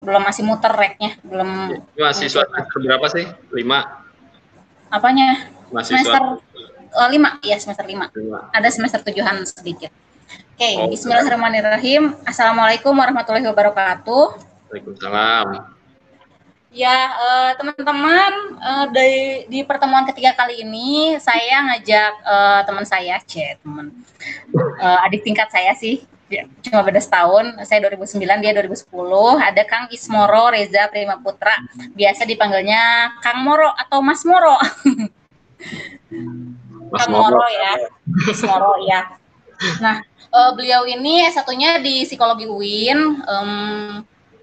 belum masih muter reknya, belum. Ini mahasiswa semester berapa sih? 5. Apanya? Mahasiswa Semester 5, ya semester 5. Ada semester 7-an sedikit. Oke, bismillahirrahmanirrahim. Assalamualaikum warahmatullahi wabarakatuh. Waalaikumsalam. Ya, teman-teman, di pertemuan ketiga kali ini saya ngajak teman saya, adik tingkat saya sih, cuma beda setahun, saya 2009, dia 2010, ada Kang Ismoro Reza Prima Putra, biasa dipanggilnya Kang Moro atau Mas Moro. Kang Moro ya, Mas Moro ya. Nah, beliau ini S1-nya di Psikologi UIN,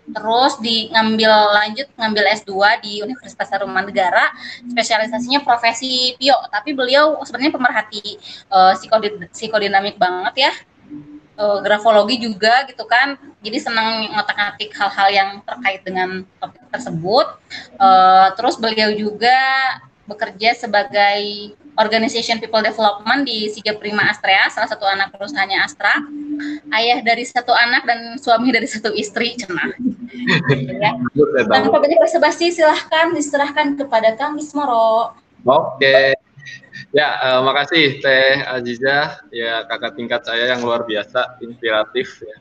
terus ngambil S2 di Universitas Tarumanegara, spesialisasinya profesi PIO, tapi beliau sebenarnya pemerhati psikodinamik banget ya, grafologi juga gitu kan, jadi senang ngotak-ngatik hal-hal yang terkait dengan topik tersebut. Terus beliau juga bekerja sebagai Organization People Development di Siga Prima Astrea, salah satu anak perusahaannya Astra, ayah dari satu anak dan suami dari satu istri, cenah. Ya. Tanpa banyak basa-basi, silahkan diserahkan kepada Kang Ismoro. Oke. Ya, makasih Teh Aziza, ya kakak tingkat saya yang luar biasa, inspiratif ya.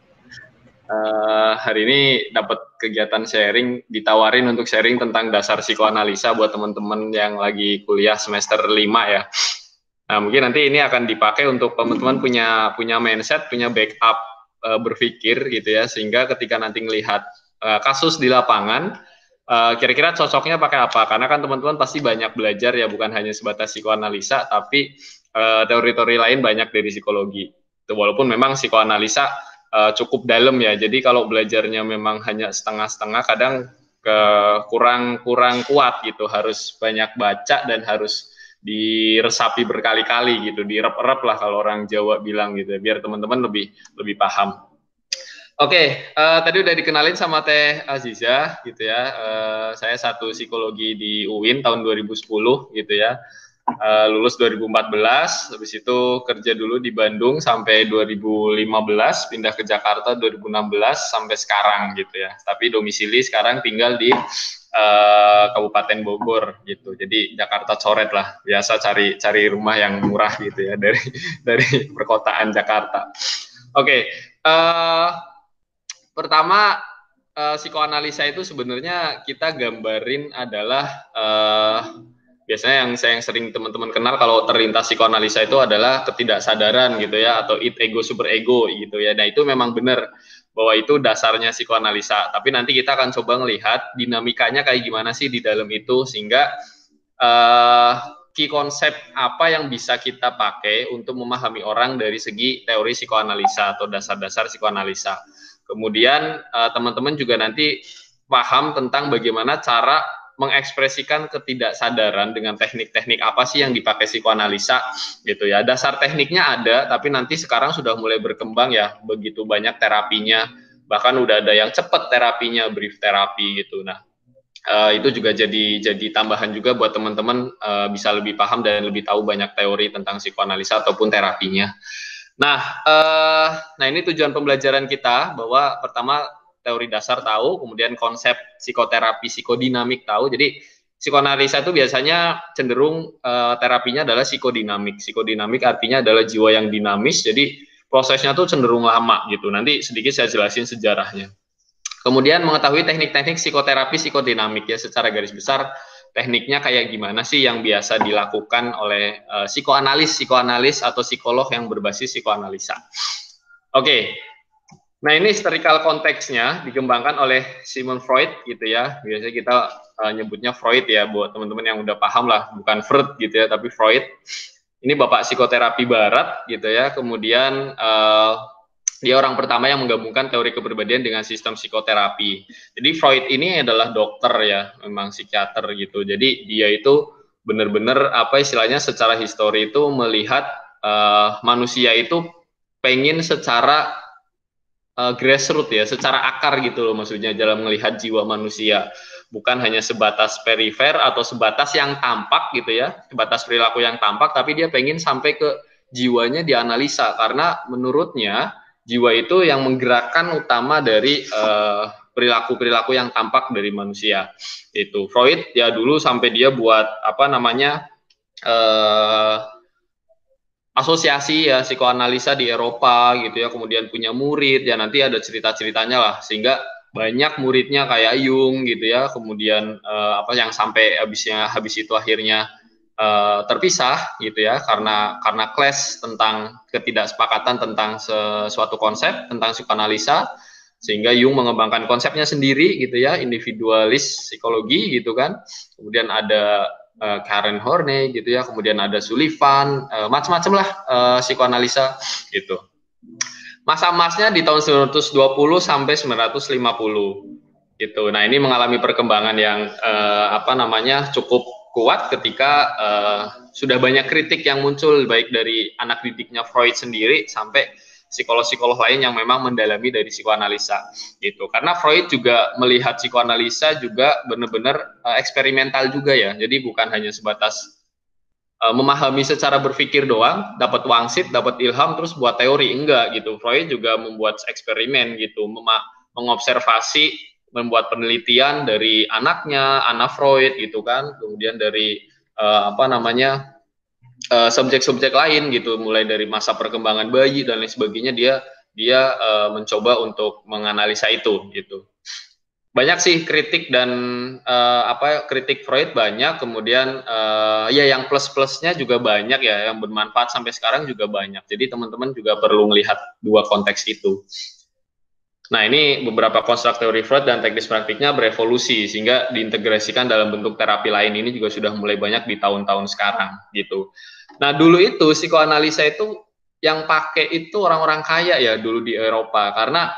Hari ini dapat kegiatan sharing, ditawarin untuk sharing tentang dasar psikoanalisa buat teman-teman yang lagi kuliah semester 5 ya. Nah, mungkin nanti ini akan dipakai untuk teman-teman punya mindset, punya backup berpikir gitu ya, sehingga ketika nanti melihat kasus di lapangan, kira-kira cocoknya pakai apa? Karena kan teman-teman pasti banyak belajar ya, bukan hanya sebatas psikoanalisa, tapi teori-teori lain banyak dari psikologi. Walaupun memang psikoanalisa cukup dalam ya, jadi kalau belajarnya memang hanya setengah-setengah, kadang kurang kuat gitu, harus banyak baca dan harus diresapi berkali-kali gitu, direp-rep lah kalau orang Jawa bilang gitu, biar teman-teman lebih paham. Oke, tadi udah dikenalin sama Teh Aziza gitu ya, saya satu psikologi di UIN tahun 2010 gitu ya. Lulus 2014, habis itu kerja dulu di Bandung sampai 2015, pindah ke Jakarta 2016 sampai sekarang gitu ya. Tapi domisili sekarang tinggal di Kabupaten Bogor gitu. Jadi Jakarta coret lah, biasa cari rumah yang murah gitu ya dari perkotaan Jakarta. Oke, pertama psikoanalisa itu sebenarnya kita gambarin adalah biasanya yang sering teman-teman kenal kalau terlintas psikoanalisa itu adalah ketidaksadaran gitu ya, atau ego super ego gitu ya. Nah itu memang benar bahwa itu dasarnya psikoanalisa, tapi nanti kita akan coba ngelihat dinamikanya kayak gimana sih di dalam itu, sehingga key konsep apa yang bisa kita pakai untuk memahami orang dari segi teori psikoanalisa atau dasar-dasar psikoanalisa. Kemudian teman-teman juga nanti paham tentang bagaimana cara mengekspresikan ketidaksadaran dengan teknik-teknik apa sih yang dipakai psikoanalisa gitu ya. Dasar tekniknya ada, tapi nanti sekarang sudah mulai berkembang ya, begitu banyak terapinya, bahkan udah ada yang cepat terapinya, brief terapi gitu. Nah, itu juga jadi tambahan juga buat teman-teman bisa lebih paham dan lebih tahu banyak teori tentang psikoanalisa ataupun terapinya. Nah, ini tujuan pembelajaran kita, bahwa pertama teori dasar tahu, kemudian konsep psikoterapi psikodinamik tahu. Jadi psikoanalisa itu biasanya cenderung terapinya adalah psikodinamik. Psikodinamik artinya adalah jiwa yang dinamis, jadi prosesnya tuh cenderung lama gitu. Nanti sedikit saya jelasin sejarahnya. Kemudian mengetahui teknik-teknik psikoterapi psikodinamik ya, secara garis besar tekniknya kayak gimana sih yang biasa dilakukan oleh psikoanalis atau psikolog yang berbasis psikoanalisa. Oke. Nah, ini historical konteksnya dikembangkan oleh Sigmund Freud gitu ya. Biasanya kita nyebutnya Freud ya, buat teman-teman yang udah paham lah, bukan Freud gitu ya, tapi Freud. Ini bapak psikoterapi barat gitu ya. Kemudian dia orang pertama yang menggabungkan teori kepribadian dengan sistem psikoterapi. Jadi Freud ini adalah dokter ya, memang psikiater gitu. Jadi dia itu benar-benar apa istilahnya secara histori itu melihat manusia itu pengen secara grassroots ya, secara akar gitu loh, maksudnya dalam melihat jiwa manusia, bukan hanya sebatas perifer atau sebatas yang tampak gitu ya, sebatas perilaku yang tampak, tapi dia pengen sampai ke jiwanya dianalisa, karena menurutnya jiwa itu yang menggerakkan utama dari perilaku-perilaku yang tampak dari manusia. Itu Freud ya dulu sampai dia buat apa namanya asosiasi ya psikoanalisa di Eropa gitu ya, kemudian punya murid ya, nanti ada cerita-ceritanya lah, sehingga banyak muridnya kayak Jung gitu ya, kemudian apa yang sampai habis itu akhirnya terpisah gitu ya, karena clash tentang ketidaksepakatan tentang sesuatu konsep tentang psikoanalisa, sehingga Jung mengembangkan konsepnya sendiri gitu ya, individualis psikologi gitu kan, kemudian ada Karen Horney gitu ya, kemudian ada Sullivan, macam-macam lah psikoanalisa gitu. Masa emasnya di tahun 1920 sampai 1950 gitu. Nah, ini mengalami perkembangan yang apa namanya cukup kuat ketika sudah banyak kritik yang muncul baik dari anak didiknya Freud sendiri sampai psikolog-psikolog lain yang memang mendalami dari psikoanalisa gitu. Karena Freud juga melihat psikoanalisa juga benar-benar eksperimental juga ya. Jadi bukan hanya sebatas memahami secara berpikir doang, dapat wangsit, dapat ilham, terus buat teori, enggak gitu. Freud juga membuat eksperimen gitu, mengobservasi, membuat penelitian dari anaknya, Anna Freud gitu kan, kemudian dari apa namanya subjek-subjek lain gitu, mulai dari masa perkembangan bayi dan lain sebagainya, dia mencoba untuk menganalisa itu gitu. Banyak sih kritik dan kritik Freud banyak, kemudian ya yang plus-plusnya juga banyak ya, yang bermanfaat sampai sekarang juga banyak. Jadi teman-teman juga perlu melihat dua konteks itu. Nah, ini beberapa konstruk teori Freud dan teknis praktiknya berevolusi sehingga diintegrasikan dalam bentuk terapi lain. Ini juga sudah mulai banyak di tahun-tahun sekarang gitu. Nah, dulu itu psikoanalisa itu yang pakai itu orang-orang kaya ya dulu di Eropa, karena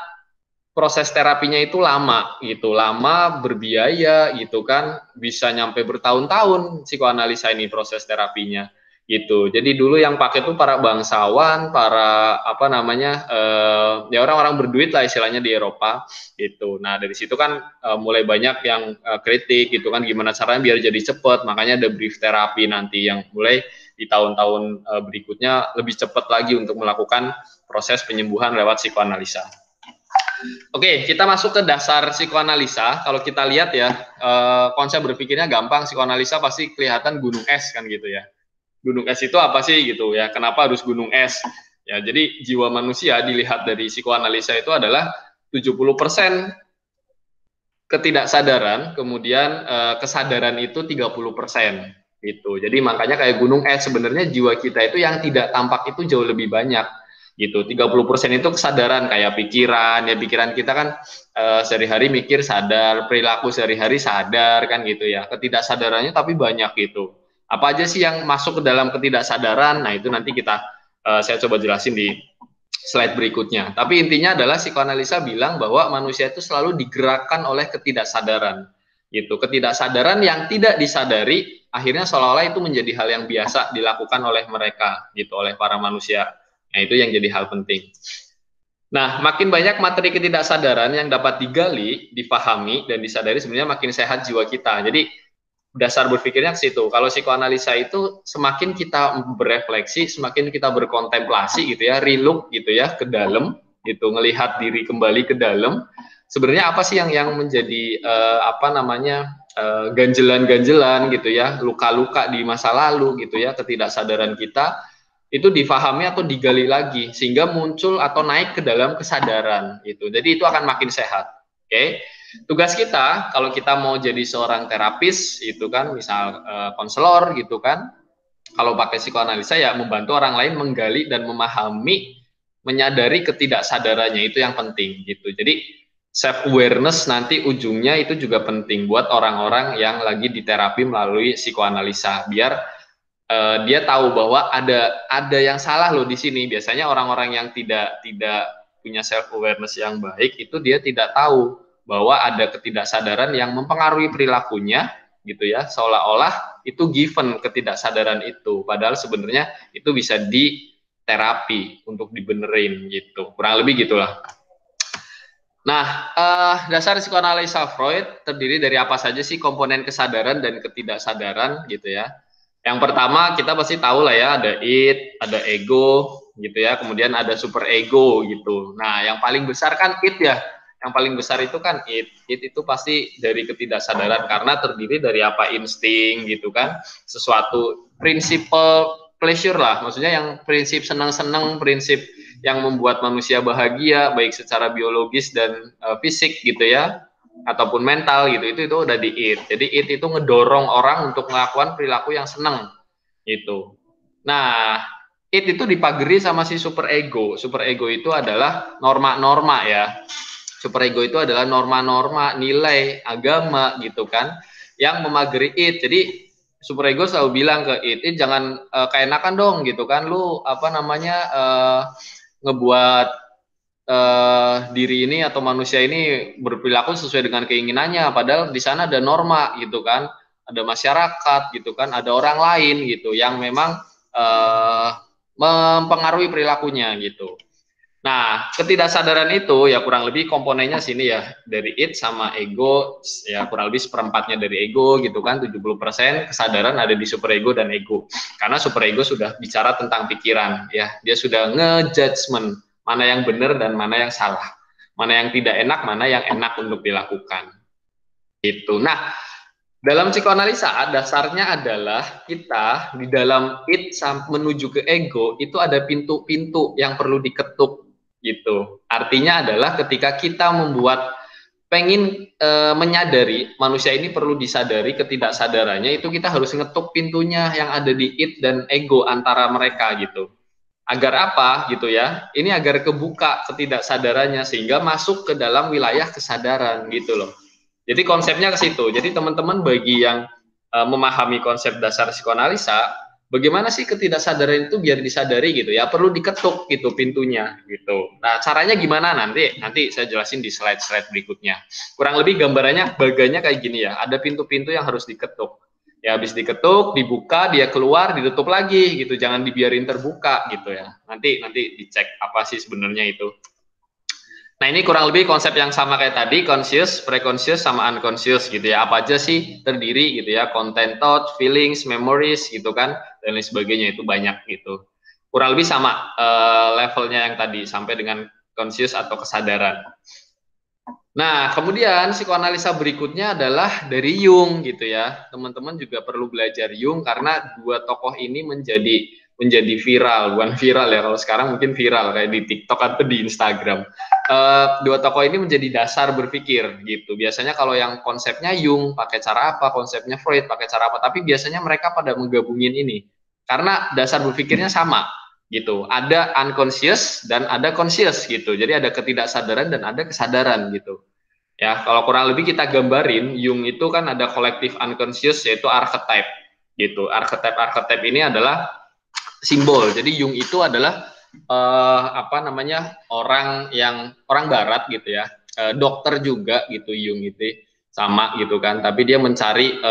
proses terapinya itu lama gitu, lama, berbiaya gitu kan, bisa nyampe bertahun-tahun psikoanalisa ini proses terapinya gitu. Jadi dulu yang pakai itu para bangsawan, para apa namanya ya orang-orang berduit lah istilahnya di Eropa gitu. Nah, dari situ kan mulai banyak yang kritik gitu kan, gimana caranya biar jadi cepet, makanya ada brief terapi nanti yang mulai di tahun-tahun berikutnya lebih cepat lagi untuk melakukan proses penyembuhan lewat psikoanalisa. Oke, kita masuk ke dasar psikoanalisa. Kalau kita lihat ya, konsep berpikirnya gampang. Psikoanalisa pasti kelihatan gunung es kan gitu ya. Gunung es itu apa sih gitu ya? Kenapa harus gunung es? Ya, jadi jiwa manusia dilihat dari psikoanalisa itu adalah 70% ketidaksadaran, kemudian kesadaran itu 30% gitu. Jadi makanya kayak gunung es, sebenarnya jiwa kita itu yang tidak tampak itu jauh lebih banyak gitu. 30% itu kesadaran, kayak pikiran, ya pikiran kita kan sehari-hari mikir sadar, perilaku sehari-hari sadar kan gitu ya. Ketidaksadarannya tapi banyak gitu. Apa aja sih yang masuk ke dalam ketidaksadaran? Nah, itu nanti saya coba jelasin di slide berikutnya. Tapi intinya adalah psikoanalisa bilang bahwa manusia itu selalu digerakkan oleh ketidaksadaran gitu. Ketidaksadaran yang tidak disadari akhirnya seolah-olah itu menjadi hal yang biasa dilakukan oleh mereka gitu, oleh para manusia. Nah, itu yang jadi hal penting. Nah, makin banyak materi ketidaksadaran yang dapat digali, dipahami, dan disadari, sebenarnya makin sehat jiwa kita. Jadi, dasar berpikirnya ke situ. Kalau psikoanalisa itu semakin kita berefleksi, semakin kita berkontemplasi gitu ya, relook gitu ya, ke dalam, gitu, ngelihat diri kembali ke dalam. Sebenarnya apa sih yang menjadi ganjelan-ganjelan gitu ya, luka-luka di masa lalu gitu ya, ketidaksadaran kita, itu difahami atau digali lagi sehingga muncul atau naik ke dalam kesadaran gitu. Jadi itu akan makin sehat. Oke. Tugas kita kalau kita mau jadi seorang terapis itu kan, misal konselor gitu kan, kalau pakai psikoanalisa ya membantu orang lain menggali dan memahami, menyadari ketidaksadarannya, itu yang penting gitu. Jadi self awareness nanti ujungnya itu juga penting buat orang-orang yang lagi diterapi melalui psikoanalisa, biar dia tahu bahwa ada yang salah loh di sini. Biasanya orang-orang yang tidak punya self awareness yang baik itu dia tidak tahu bahwa ada ketidaksadaran yang mempengaruhi perilakunya gitu ya, seolah-olah itu given ketidaksadaran itu, padahal sebenarnya itu bisa diterapi untuk dibenerin gitu, kurang lebih gitulah. Nah, dasar psikoanalisa Freud terdiri dari apa saja sih komponen kesadaran dan ketidaksadaran gitu ya. Yang pertama kita pasti tahu lah ya, ada id, ada ego gitu ya, kemudian ada super ego gitu. Nah, yang paling besar kan id ya. yang paling besar itu kan it itu pasti dari ketidaksadaran karena terdiri dari apa, insting gitu kan, sesuatu prinsipal pleasure lah, maksudnya yang prinsip senang-senang, prinsip yang membuat manusia bahagia baik secara biologis dan fisik gitu ya, ataupun mental gitu, itu udah di it. Jadi it itu ngedorong orang untuk melakukan perilaku yang senang gitu. Nah, it itu dipagari sama si super ego. Super ego itu adalah norma-norma ya. Super ego itu adalah norma-norma, nilai, agama gitu kan, yang memagari it. Jadi super ego selalu bilang ke it jangan keenakan dong gitu kan, lu apa namanya ngebuat diri ini atau manusia ini berperilaku sesuai dengan keinginannya, padahal di sana ada norma gitu kan, ada masyarakat gitu kan, ada orang lain gitu yang memang mempengaruhi perilakunya gitu. Nah, ketidaksadaran itu ya kurang lebih komponennya sini ya, dari it sama ego ya kurang lebih seperempatnya dari ego gitu kan, 70% kesadaran ada di super ego dan ego. Karena super ego sudah bicara tentang pikiran ya, dia sudah ngejudgment mana yang benar dan mana yang salah, mana yang tidak enak, mana yang enak untuk dilakukan. Itu. Nah, dalam psikoanalisa dasarnya adalah kita di dalam it menuju ke ego itu ada pintu-pintu yang perlu diketuk gitu. Artinya adalah ketika kita membuat pengen menyadari manusia ini perlu disadari ketidaksadarannya, itu kita harus ngetuk pintunya yang ada di it dan ego antara mereka gitu. Agar apa gitu ya? Ini agar kebuka ketidaksadarannya sehingga masuk ke dalam wilayah kesadaran gitu loh. Jadi konsepnya ke situ. Jadi teman-teman bagi yang memahami konsep dasar psikoanalisa, bagaimana sih ketidaksadaran itu biar disadari gitu ya? Perlu diketuk gitu pintunya gitu. Nah, caranya gimana nanti saya jelasin di slide-slide berikutnya. Kurang lebih gambarannya baganya kayak gini ya. Ada pintu-pintu yang harus diketuk. Ya habis diketuk, dibuka, dia keluar, ditutup lagi gitu. Jangan dibiarin terbuka gitu ya. Nanti dicek apa sih sebenarnya itu. Nah, ini kurang lebih konsep yang sama kayak tadi, conscious, preconscious, sama unconscious gitu ya. Apa aja sih terdiri gitu ya, content, thought, feelings, memories gitu kan, dan lain sebagainya, itu banyak gitu. Kurang lebih sama levelnya yang tadi, sampai dengan conscious atau kesadaran. Nah, kemudian psikoanalisa berikutnya adalah dari Jung gitu ya. Teman-teman juga perlu belajar Jung karena dua tokoh ini menjadi viral, bukan viral ya, kalau sekarang mungkin viral kayak di TikTok atau di Instagram. Dua tokoh ini menjadi dasar berpikir gitu. Biasanya kalau yang konsepnya Jung pakai cara apa, konsepnya Freud pakai cara apa, tapi biasanya mereka pada menggabungin ini karena dasar berpikirnya sama gitu. Ada unconscious dan ada conscious gitu. Jadi ada ketidaksadaran dan ada kesadaran gitu. Ya, kalau kurang lebih kita gambarin, Jung itu kan ada kolektif unconscious yaitu archetype gitu. Archetype ini adalah simbol. Jadi Jung itu adalah orang barat gitu ya, dokter juga gitu Jung itu sama gitu kan, tapi dia mencari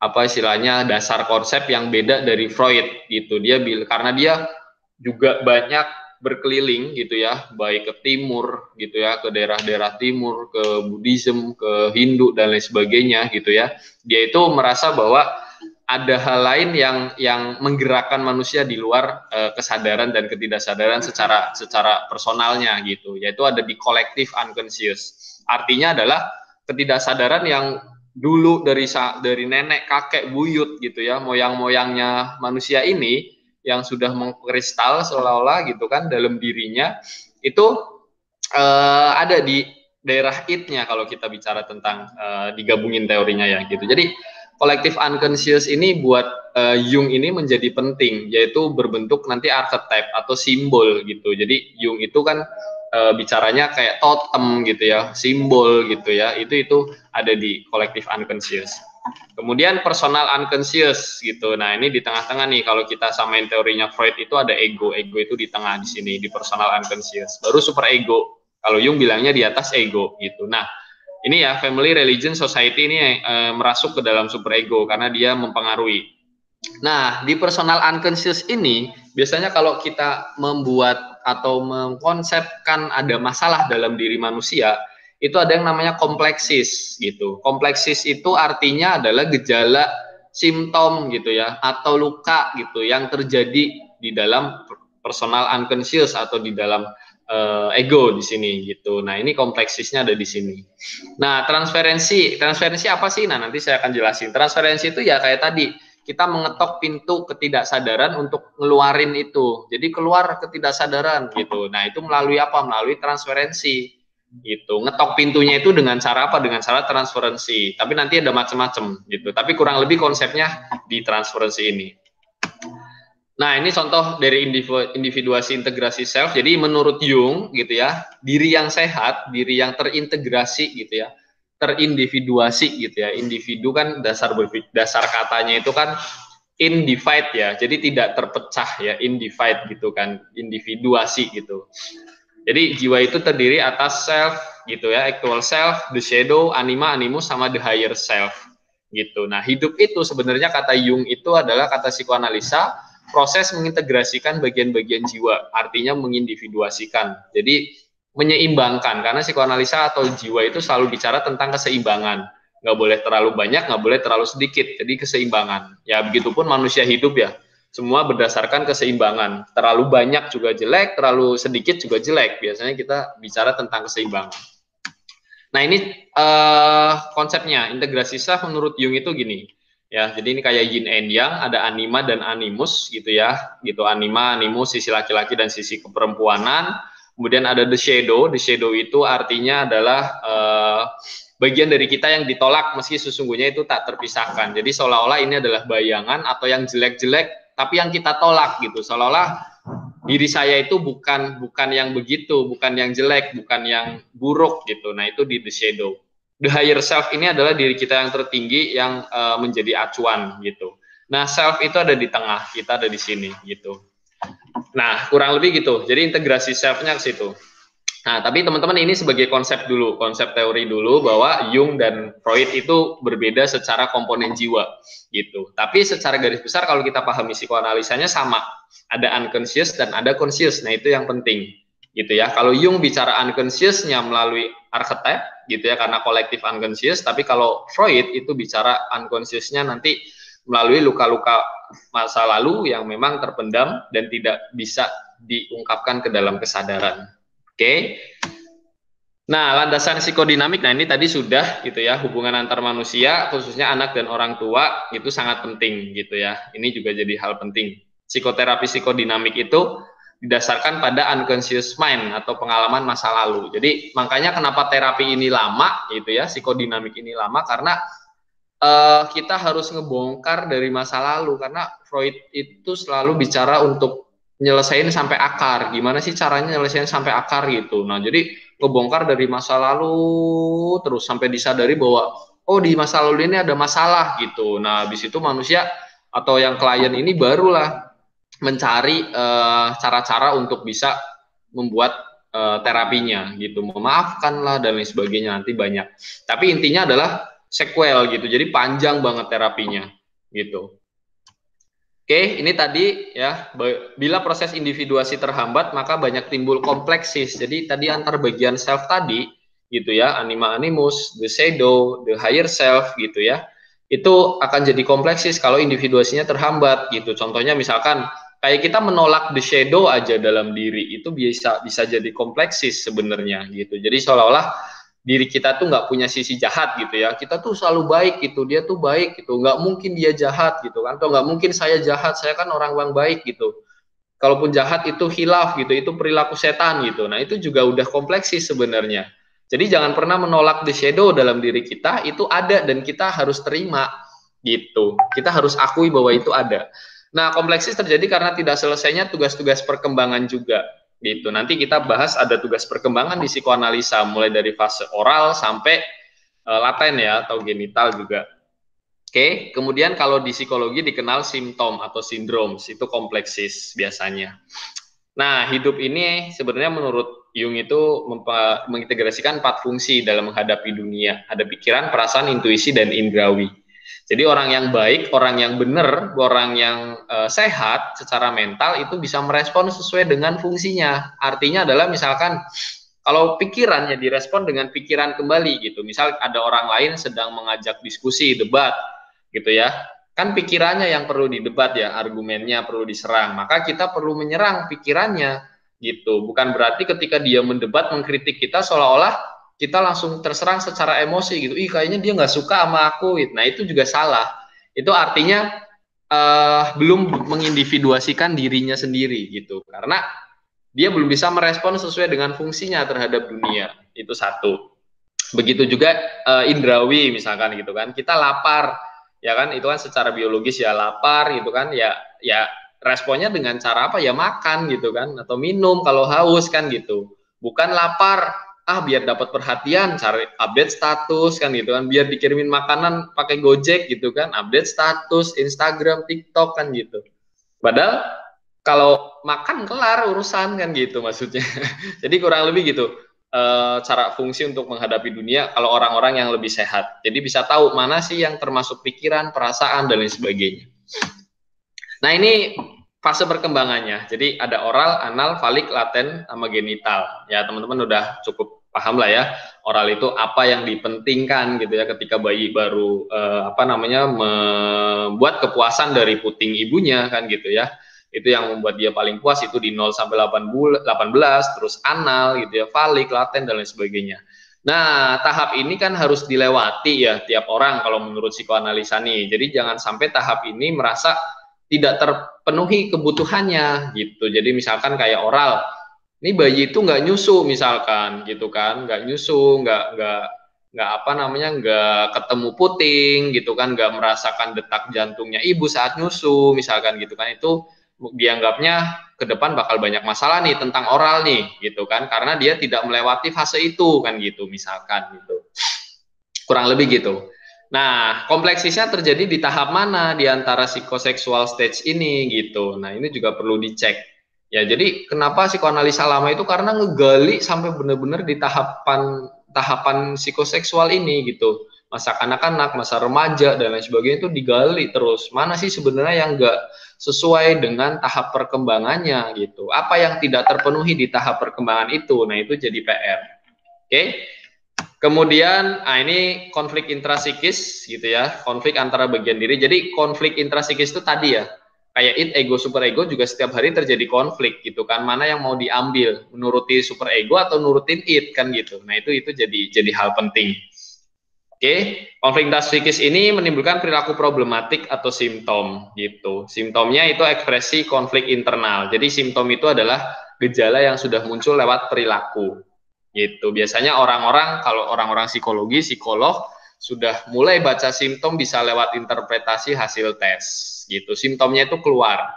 istilahnya dasar konsep yang beda dari Freud gitu. Karena dia juga banyak berkeliling gitu ya, baik ke timur gitu ya, ke daerah-daerah timur, ke Buddhism, ke Hindu dan lain sebagainya gitu ya. Dia itu merasa bahwa ada hal lain yang menggerakkan manusia di luar kesadaran dan ketidaksadaran secara personalnya gitu, yaitu ada di kolektif unconscious. Artinya adalah ketidaksadaran yang dulu dari nenek, kakek, buyut gitu ya, moyang-moyangnya manusia ini yang sudah mengkristal seolah-olah gitu kan dalam dirinya itu ada di daerah it-nya kalau kita bicara tentang digabungin teorinya ya gitu. Jadi kolektif unconscious ini buat Jung ini menjadi penting, yaitu berbentuk nanti archetype atau simbol gitu. Jadi Jung itu kan bicaranya kayak totem gitu ya, simbol gitu ya. Itu ada di kolektif unconscious. Kemudian personal unconscious gitu. Nah, ini di tengah-tengah nih, kalau kita samain teorinya Freud itu ada ego. Ego itu di tengah di sini, di personal unconscious. Baru super ego. Kalau Jung bilangnya di atas ego gitu. Nah, ini ya family, religion, society ini merasuk ke dalam super ego karena dia mempengaruhi. Nah, di personal unconscious ini biasanya kalau kita membuat atau mengkonsepkan ada masalah dalam diri manusia, itu ada yang namanya kompleksis gitu. Kompleksis itu artinya adalah gejala, simptom gitu ya, atau luka gitu yang terjadi di dalam personal unconscious atau di dalam ego di sini gitu. Nah, ini kompleksisnya ada di sini. Nah, transferensi apa sih? Nah, nanti saya akan jelasin. Transferensi itu ya kayak tadi, kita mengetok pintu ketidaksadaran untuk ngeluarin itu. Jadi keluar ketidaksadaran gitu. Nah, itu melalui apa? Melalui transferensi gitu. Ngetok pintunya itu dengan cara apa? Dengan cara transferensi. Tapi nanti ada macam-macam gitu. Tapi kurang lebih konsepnya di transferensi ini. Nah, ini contoh dari individuasi integrasi self. Jadi menurut Jung gitu ya, diri yang sehat, diri yang terintegrasi gitu ya, terindividuasi gitu ya. Individu kan dasar katanya itu kan individe ya. Jadi tidak terpecah ya, individe gitu kan, individuasi gitu. Jadi jiwa itu terdiri atas self gitu ya, actual self, the shadow, anima, animus sama the higher self gitu. Nah, hidup itu sebenarnya kata Jung itu adalah kata psikoanalisa proses mengintegrasikan bagian-bagian jiwa, artinya mengindividuasikan. Jadi menyeimbangkan, karena psikoanalisa atau jiwa itu selalu bicara tentang keseimbangan. Nggak boleh terlalu banyak, nggak boleh terlalu sedikit. Jadi keseimbangan. Ya begitupun manusia hidup ya. Semua berdasarkan keseimbangan. Terlalu banyak juga jelek, terlalu sedikit juga jelek. Biasanya kita bicara tentang keseimbangan. Nah, ini konsepnya integrasi self menurut Jung itu gini. Ya, jadi ini kayak yin and yang, ada anima dan animus gitu ya. Gitu anima, animus sisi laki-laki dan sisi keperempuanan. Kemudian ada the shadow. The shadow itu artinya adalah bagian dari kita yang ditolak meski sesungguhnya itu tak terpisahkan. Jadi seolah-olah ini adalah bayangan atau yang jelek-jelek tapi yang kita tolak gitu. Seolah-olah diri saya itu bukan yang begitu, bukan yang jelek, bukan yang buruk gitu. Nah, itu di the shadow. The higher self ini adalah diri kita yang tertinggi yang menjadi acuan gitu. Nah, self itu ada di tengah, kita ada di sini gitu. Nah, kurang lebih gitu. Jadi integrasi self-nya ke situ. Nah, tapi teman-teman ini sebagai konsep dulu, konsep teori dulu bahwa Jung dan Freud itu berbeda secara komponen jiwa gitu. Tapi secara garis besar kalau kita pahami psikoanalisanya sama. Ada unconscious dan ada conscious. Nah, itu yang penting gitu ya. Kalau Jung bicara unconsciousnya melalui archetype gitu ya karena kolektif unconscious, tapi kalau Freud itu bicara unconsciousnya nanti melalui luka-luka masa lalu yang memang terpendam dan tidak bisa diungkapkan ke dalam kesadaran. Oke. Nah, landasan psikodinamik, nah ini tadi sudah gitu ya, hubungan antar manusia, khususnya anak dan orang tua, itu sangat penting gitu ya. Ini juga jadi hal penting. Psikoterapi psikodinamik itu didasarkan pada unconscious mind atau pengalaman masa lalu. Jadi makanya kenapa terapi ini lama gitu ya, psikodinamik ini lama, karena kita harus ngebongkar dari masa lalu, karena Freud itu selalu bicara untuk nyelesain sampai akar. Gimana sih caranya nyelesain sampai akar gitu. Nah, jadi ngebongkar dari masa lalu terus sampai disadari bahwa oh di masa lalu ini ada masalah gitu. Nah, habis itu manusia atau yang klien ini barulah mencari cara-cara untuk bisa membuat terapinya gitu. Memaafkan lah dan lain sebagainya, nanti banyak. Tapi intinya adalah sequel gitu. Jadi panjang banget terapinya gitu. Oke, ini tadi ya, bila proses individuasi terhambat, maka banyak timbul kompleksis. Jadi tadi antar bagian self tadi, gitu ya, anima animus, the shadow, the higher self, gitu ya, itu akan jadi kompleksis kalau individuasinya terhambat, gitu. Contohnya misalkan, kayak kita menolak the shadow aja dalam diri, itu bisa jadi kompleksis sebenarnya, gitu. Jadi seolah-olah diri kita tuh nggak punya sisi jahat gitu ya, kita tuh selalu baik gitu, dia tuh baik gitu, nggak mungkin dia jahat gitu kan, atau nggak mungkin saya jahat, saya kan orang yang baik gitu, kalaupun jahat itu khilaf gitu, itu perilaku setan gitu. Nah, itu juga udah kompleksis sebenarnya. Jadi jangan pernah menolak the shadow dalam diri kita, itu ada dan kita harus terima gitu, kita harus akui bahwa itu ada. Nah, kompleksis terjadi karena tidak selesainya tugas-tugas perkembangan juga gitu. Nanti kita bahas ada tugas perkembangan di psikoanalisa mulai dari fase oral sampai laten ya atau genital juga. Oke, kemudian kalau di psikologi dikenal simptom atau sindrom, itu kompleksis biasanya. Nah, hidup ini sebenarnya menurut Jung itu mengintegrasikan 4 fungsi dalam menghadapi dunia. Ada pikiran, perasaan, intuisi, dan indrawi. Jadi orang yang baik, orang yang benar, orang yang sehat secara mental itu bisa merespon sesuai dengan fungsinya. Artinya adalah misalkan kalau pikirannya direspon dengan pikiran kembali gitu. Misal ada orang lain sedang mengajak diskusi, debat gitu ya. Kan pikirannya yang perlu didebat ya, argumennya perlu diserang. Maka kita perlu menyerang pikirannya gitu. Bukan berarti ketika dia mendebat mengkritik kita seolah-olah kita langsung terserang secara emosi gitu. Ih, kayaknya dia nggak suka sama aku. Nah, itu juga salah. Itu artinya belum mengindividuasikan dirinya sendiri gitu. Karena dia belum bisa merespon sesuai dengan fungsinya terhadap dunia. Itu satu. Begitu juga indrawi misalkan gitu kan. Kita lapar, ya kan? Itu kan secara biologis ya lapar gitu kan. Ya responnya dengan cara apa ya, makan gitu kan, atau minum kalau haus kan gitu. Bukan lapar biar dapat perhatian cari update status kan gitu kan, biar dikirimin makanan pakai Gojek gitu kan, update status Instagram, TikTok kan gitu. Padahal kalau makan kelar urusan kan gitu maksudnya. Jadi kurang lebih gitu cara fungsi untuk menghadapi dunia kalau orang-orang yang lebih sehat. Jadi bisa tahu mana sih yang termasuk pikiran, perasaan dan lain sebagainya. Nah, ini fase perkembangannya. Jadi ada oral, anal, falik, laten, sama genital. Ya, teman-teman udah cukup paham lah ya. Oral itu apa yang dipentingkan gitu ya ketika bayi baru membuat kepuasan dari puting ibunya kan gitu ya. Itu yang membuat dia paling puas itu di 0 sampai 18, terus anal gitu ya, falik, laten dan lain sebagainya. Nah, tahap ini kan harus dilewati ya tiap orang kalau menurut psikoanalisa nih. Jadi jangan sampai tahap ini merasa tidak terpenuhi kebutuhannya gitu. Jadi misalkan kayak oral, ini bayi itu nggak nyusu misalkan gitu kan, nggak nyusu, nggak ketemu puting gitu kan, nggak merasakan detak jantungnya ibu saat nyusu misalkan gitu kan, itu dianggapnya ke depan bakal banyak masalah nih tentang oral nih gitu kan, karena dia tidak melewati fase itu kan gitu misalkan gitu, kurang lebih gitu. Nah, kompleksisnya terjadi di tahap mana di antara psikoseksual stage ini gitu. Nah, ini juga perlu dicek. Ya, jadi kenapa psikoanalisa lama itu karena ngegali sampai benar-benar di tahapan psikoseksual ini gitu. Masa kanak-kanak, masa remaja dan lain sebagainya itu digali terus. Mana sih sebenarnya yang enggak sesuai dengan tahap perkembangannya gitu. Apa yang tidak terpenuhi di tahap perkembangan itu. Nah, itu jadi PR. Oke. Kemudian, ini konflik intrasikis gitu ya, konflik antara bagian diri. Jadi konflik intrasikis itu tadi ya, kayak id, ego, super ego juga setiap hari terjadi konflik gitu kan. Mana yang mau diambil, menuruti super ego atau nurutin id kan gitu. Nah itu jadi hal penting. Oke, konflik intrasikis ini menimbulkan perilaku problematik atau simptom gitu. Simptomnya itu ekspresi konflik internal. Jadi simptom itu adalah gejala yang sudah muncul lewat perilaku. Gitu. Biasanya kalau orang-orang psikologi, psikolog sudah mulai baca simptom bisa lewat interpretasi hasil tes. Gitu. Simptomnya itu keluar.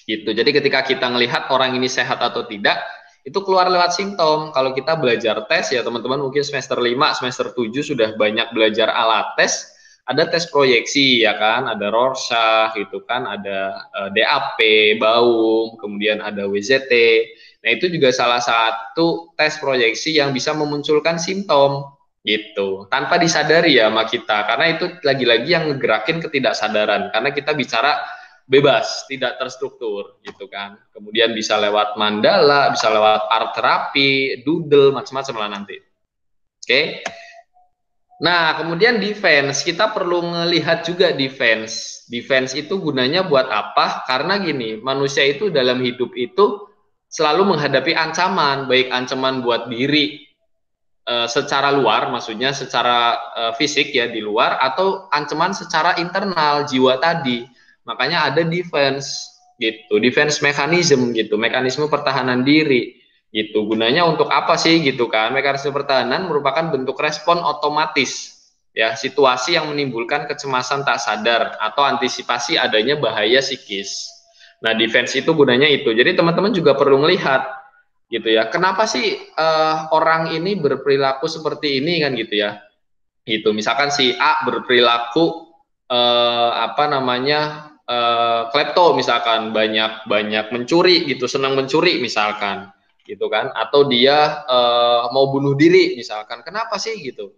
Gitu. Jadi ketika kita melihat orang ini sehat atau tidak, itu keluar lewat simptom. Kalau kita belajar tes ya teman-teman mungkin semester 5, semester 7 sudah banyak belajar alat tes. Ada tes proyeksi ya kan, ada Rorschach gitu kan, ada DAP, Baum, kemudian ada WZT. Nah, itu juga salah satu tes proyeksi yang bisa memunculkan simptom gitu, tanpa disadari ya sama kita, karena itu lagi-lagi yang ngegerakin ketidaksadaran, karena kita bicara bebas, tidak terstruktur gitu kan. Kemudian bisa lewat mandala, bisa lewat art terapi, doodle, macam-macam lah nanti. Oke. Nah, kemudian defense, kita perlu melihat juga defense. Defense itu gunanya buat apa? Karena gini, manusia itu dalam hidup itu selalu menghadapi ancaman, baik ancaman buat diri secara luar, maksudnya secara fisik ya di luar, atau ancaman secara internal jiwa tadi. Makanya ada defense gitu, defense mechanism gitu, mekanisme pertahanan diri gitu. Gunanya untuk apa sih gitu kan? Mekanisme pertahanan merupakan bentuk respon otomatis ya, situasi yang menimbulkan kecemasan tak sadar atau antisipasi adanya bahaya psikis. Nah, defense itu gunanya itu. Jadi teman-teman juga perlu melihat gitu ya. Kenapa sih orang ini berperilaku seperti ini kan gitu ya. Gitu. Misalkan si A berperilaku klepto misalkan, banyak mencuri gitu, senang mencuri misalkan gitu kan, atau dia mau bunuh diri misalkan. Kenapa sih gitu?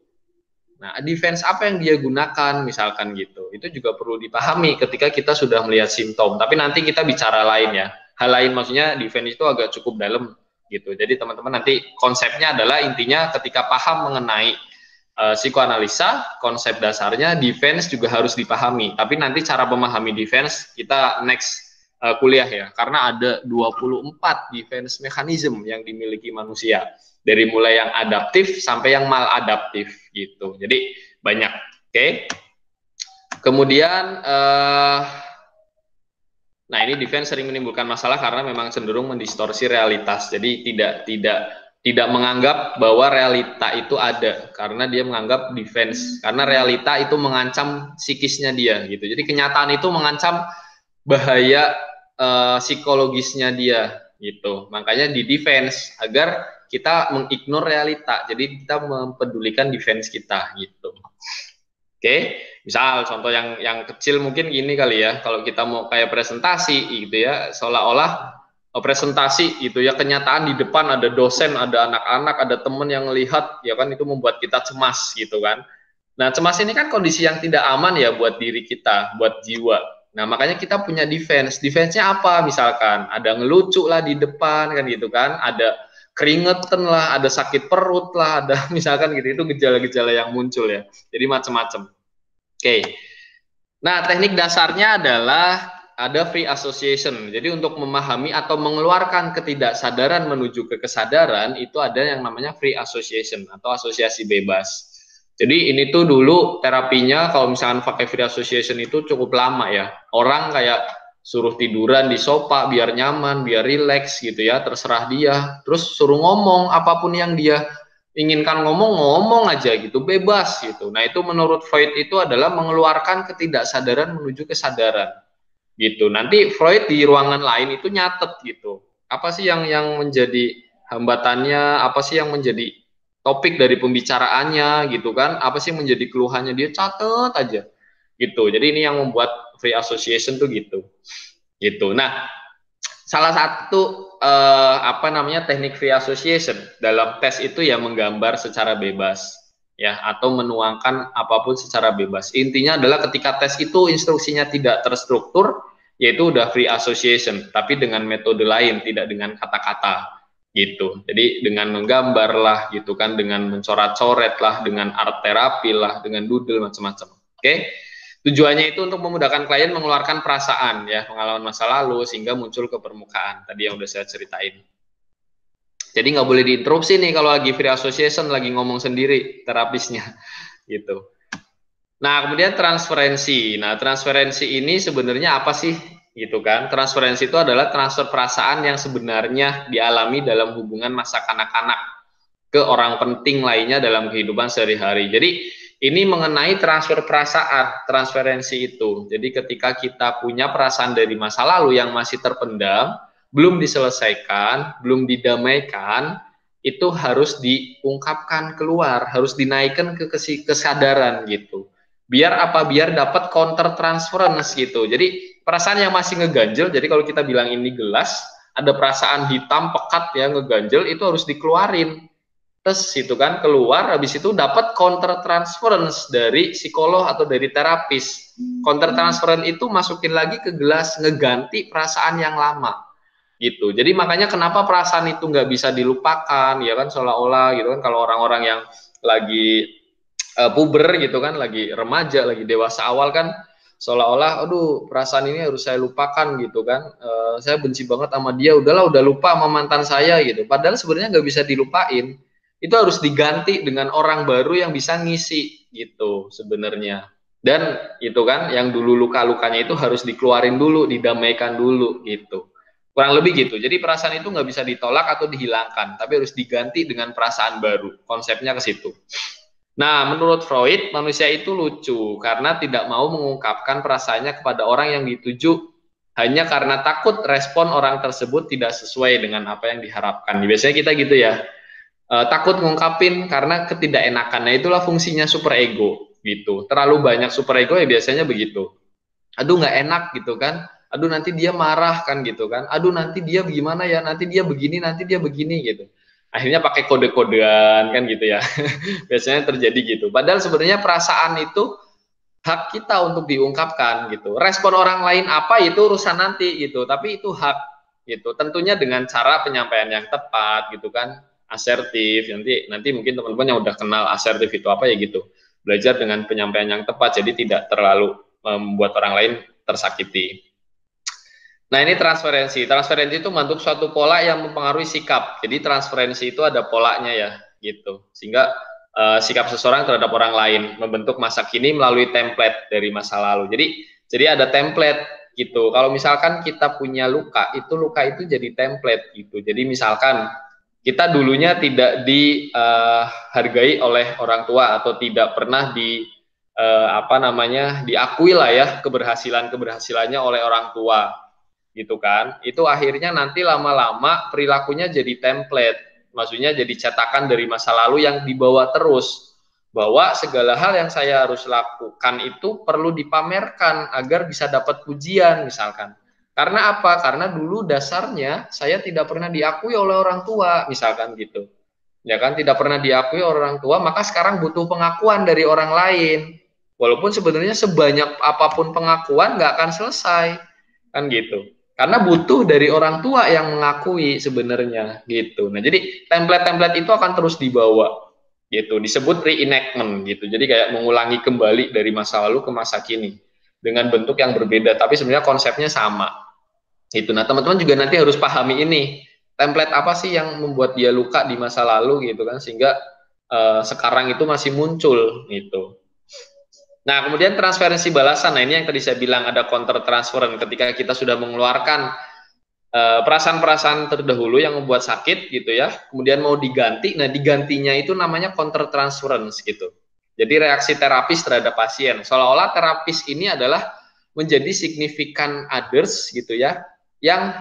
Nah, defense apa yang dia gunakan misalkan gitu. Itu juga perlu dipahami ketika kita sudah melihat simptom. Tapi nanti kita bicara lain ya. Hal lain maksudnya defense itu agak cukup dalam gitu. Jadi teman-teman nanti konsepnya adalah intinya ketika paham mengenai psikoanalisa, konsep dasarnya defense juga harus dipahami. Tapi nanti cara memahami defense kita next kuliah ya, karena ada 24 defense mechanism yang dimiliki manusia, dari mulai yang adaptif sampai yang maladaptif gitu. Jadi banyak. Oke. Kemudian nah ini defense sering menimbulkan masalah karena memang cenderung mendistorsi realitas. Jadi tidak menganggap bahwa realita itu ada, karena dia menganggap defense, karena realita itu mengancam psikisnya dia gitu. Jadi kenyataan itu mengancam bahaya psikologisnya dia gitu. Makanya di defense agar kita mengignore realita. Jadi kita mempedulikan defense kita gitu. Oke, misal contoh yang kecil mungkin gini kali ya, kalau kita mau kayak presentasi gitu ya, seolah-olah presentasi gitu ya, kenyataan di depan ada dosen, ada anak-anak, ada temen yang melihat, ya kan, itu membuat kita cemas gitu kan. Nah, cemas ini kan kondisi yang tidak aman ya buat diri kita, buat jiwa. Nah, makanya kita punya defense. Defense-nya apa? Misalkan ada ngelucu lah di depan kan gitu kan, ada keringetan lah, ada sakit perut lah, ada misalkan gitu, itu gejala-gejala yang muncul ya. Jadi macam-macam. Oke. Nah, teknik dasarnya adalah ada free association. Jadi untuk memahami atau mengeluarkan ketidaksadaran menuju ke kesadaran itu ada yang namanya free association atau asosiasi bebas. Jadi ini tuh dulu terapinya kalau misalkan pakai free association itu cukup lama ya. Orang kayak suruh tiduran di sofa biar nyaman, biar rileks gitu ya, terserah dia. Terus suruh ngomong apapun yang dia inginkan ngomong aja gitu, bebas gitu. Nah, itu menurut Freud itu adalah mengeluarkan ketidaksadaran menuju kesadaran gitu. Nanti Freud di ruangan lain itu nyatet gitu. Apa sih yang menjadi hambatannya, apa sih yang menjadi topik dari pembicaraannya gitu kan? Apa sih menjadi keluhannya, dia catet aja gitu. Jadi ini yang membuat free association tuh gitu. Gitu. Nah, salah satu apa namanya teknik free association dalam tes itu ya menggambar secara bebas ya, atau menuangkan apapun secara bebas. Intinya adalah ketika tes itu instruksinya tidak terstruktur, yaitu udah free association, tapi dengan metode lain, tidak dengan kata-kata gitu. Jadi dengan menggambar lah gitu kan, dengan mencoret-coret lah, dengan art terapi lah, dengan doodle macam-macam. Oke. Tujuannya itu untuk memudahkan klien mengeluarkan perasaan ya, pengalaman masa lalu sehingga muncul ke permukaan. Tadi yang udah saya ceritain. Jadi nggak boleh diinterupsi nih kalau lagi free association, lagi ngomong sendiri terapisnya gitu. Nah, kemudian transferensi. Nah, transferensi ini sebenarnya apa sih gitu kan? Transferensi itu adalah transfer perasaan yang sebenarnya dialami dalam hubungan masa kanak-kanak ke orang penting lainnya dalam kehidupan sehari-hari. Jadi ini mengenai transfer perasaan, transferensi itu. Jadi ketika kita punya perasaan dari masa lalu yang masih terpendam, belum diselesaikan, belum didamaikan, itu harus diungkapkan keluar, harus dinaikkan ke kesadaran gitu. Biar apa? Biar dapat counter transference gitu. Jadi perasaan yang masih ngeganjel, jadi kalau kita bilang ini gelas, ada perasaan hitam pekat ya ngeganjel, itu harus dikeluarin. Terus itu kan keluar, habis itu dapat counter transference dari psikolog atau dari terapis. Counter transference itu masukin lagi ke gelas, ngeganti perasaan yang lama gitu. Jadi makanya kenapa perasaan itu nggak bisa dilupakan ya kan, seolah-olah gitu kan, kalau orang-orang yang lagi puber gitu kan, lagi remaja, lagi dewasa awal kan, seolah-olah aduh perasaan ini harus saya lupakan gitu kan, saya benci banget sama dia, udahlah udah lupa sama mantan saya gitu. Padahal sebenarnya nggak bisa dilupain, itu harus diganti dengan orang baru yang bisa ngisi gitu sebenarnya. Dan itu kan yang dulu luka-lukanya itu harus dikeluarin dulu, didamaikan dulu gitu. Kurang lebih gitu. Jadi perasaan itu nggak bisa ditolak atau dihilangkan, tapi harus diganti dengan perasaan baru. Konsepnya ke situ. Nah, menurut Freud, manusia itu lucu karena tidak mau mengungkapkan perasaannya kepada orang yang dituju hanya karena takut respon orang tersebut tidak sesuai dengan apa yang diharapkan. Biasanya kita gitu ya. Takut ngungkapin karena ketidakenakan. Nah, itulah fungsinya super ego gitu. Terlalu banyak super ego ya biasanya begitu. Aduh nggak enak gitu kan. Aduh nanti dia marah kan gitu kan. Aduh nanti dia gimana ya, nanti dia begini, nanti dia begini gitu. Akhirnya pakai kode-kodean kan gitu ya. Biasanya terjadi gitu. Padahal sebenarnya perasaan itu hak kita untuk diungkapkan gitu. Respon orang lain apa itu urusan nanti gitu. Tapi itu hak gitu. Tentunya dengan cara penyampaian yang tepat gitu kan, asertif. Nanti mungkin teman-teman yang udah kenal asertif itu apa ya gitu, belajar dengan penyampaian yang tepat, jadi tidak terlalu membuat orang lain tersakiti. Nah, ini transferensi. Transferensi itu membentuk suatu pola yang mempengaruhi sikap. Jadi transferensi itu ada polanya ya, gitu. Sehingga sikap seseorang terhadap orang lain membentuk masa kini melalui template dari masa lalu. Jadi ada template gitu. Kalau misalkan kita punya luka itu jadi template gitu. Jadi misalkan kita dulunya tidak dihargai oleh orang tua atau tidak pernah diakui lah ya keberhasilannya oleh orang tua gitu kan, itu akhirnya nanti lama-lama perilakunya jadi template, maksudnya jadi cetakan dari masa lalu yang dibawa terus, bahwa segala hal yang saya harus lakukan itu perlu dipamerkan agar bisa dapat pujian misalkan. Karena apa? Karena dulu dasarnya saya tidak pernah diakui oleh orang tua misalkan gitu, ya kan, tidak pernah diakui orang tua, maka sekarang butuh pengakuan dari orang lain, walaupun sebenarnya sebanyak apapun pengakuan nggak akan selesai kan gitu, karena butuh dari orang tua yang mengakui sebenarnya gitu. Nah, jadi template-template itu akan terus dibawa gitu, disebut reenactment gitu, jadi kayak mengulangi kembali dari masa lalu ke masa kini dengan bentuk yang berbeda tapi sebenarnya konsepnya sama itu. Nah, teman-teman juga nanti harus pahami ini, template apa sih yang membuat dia luka di masa lalu gitu kan, sehingga sekarang itu masih muncul gitu. Nah, kemudian transferensi balasan. Nah, ini yang tadi saya bilang ada counter transference, ketika kita sudah mengeluarkan perasaan-perasaan terdahulu yang membuat sakit gitu ya, kemudian mau diganti. Nah, digantinya itu namanya counter transference gitu. Jadi reaksi terapis terhadap pasien, seolah-olah terapis ini adalah menjadi signifikan others gitu ya, yang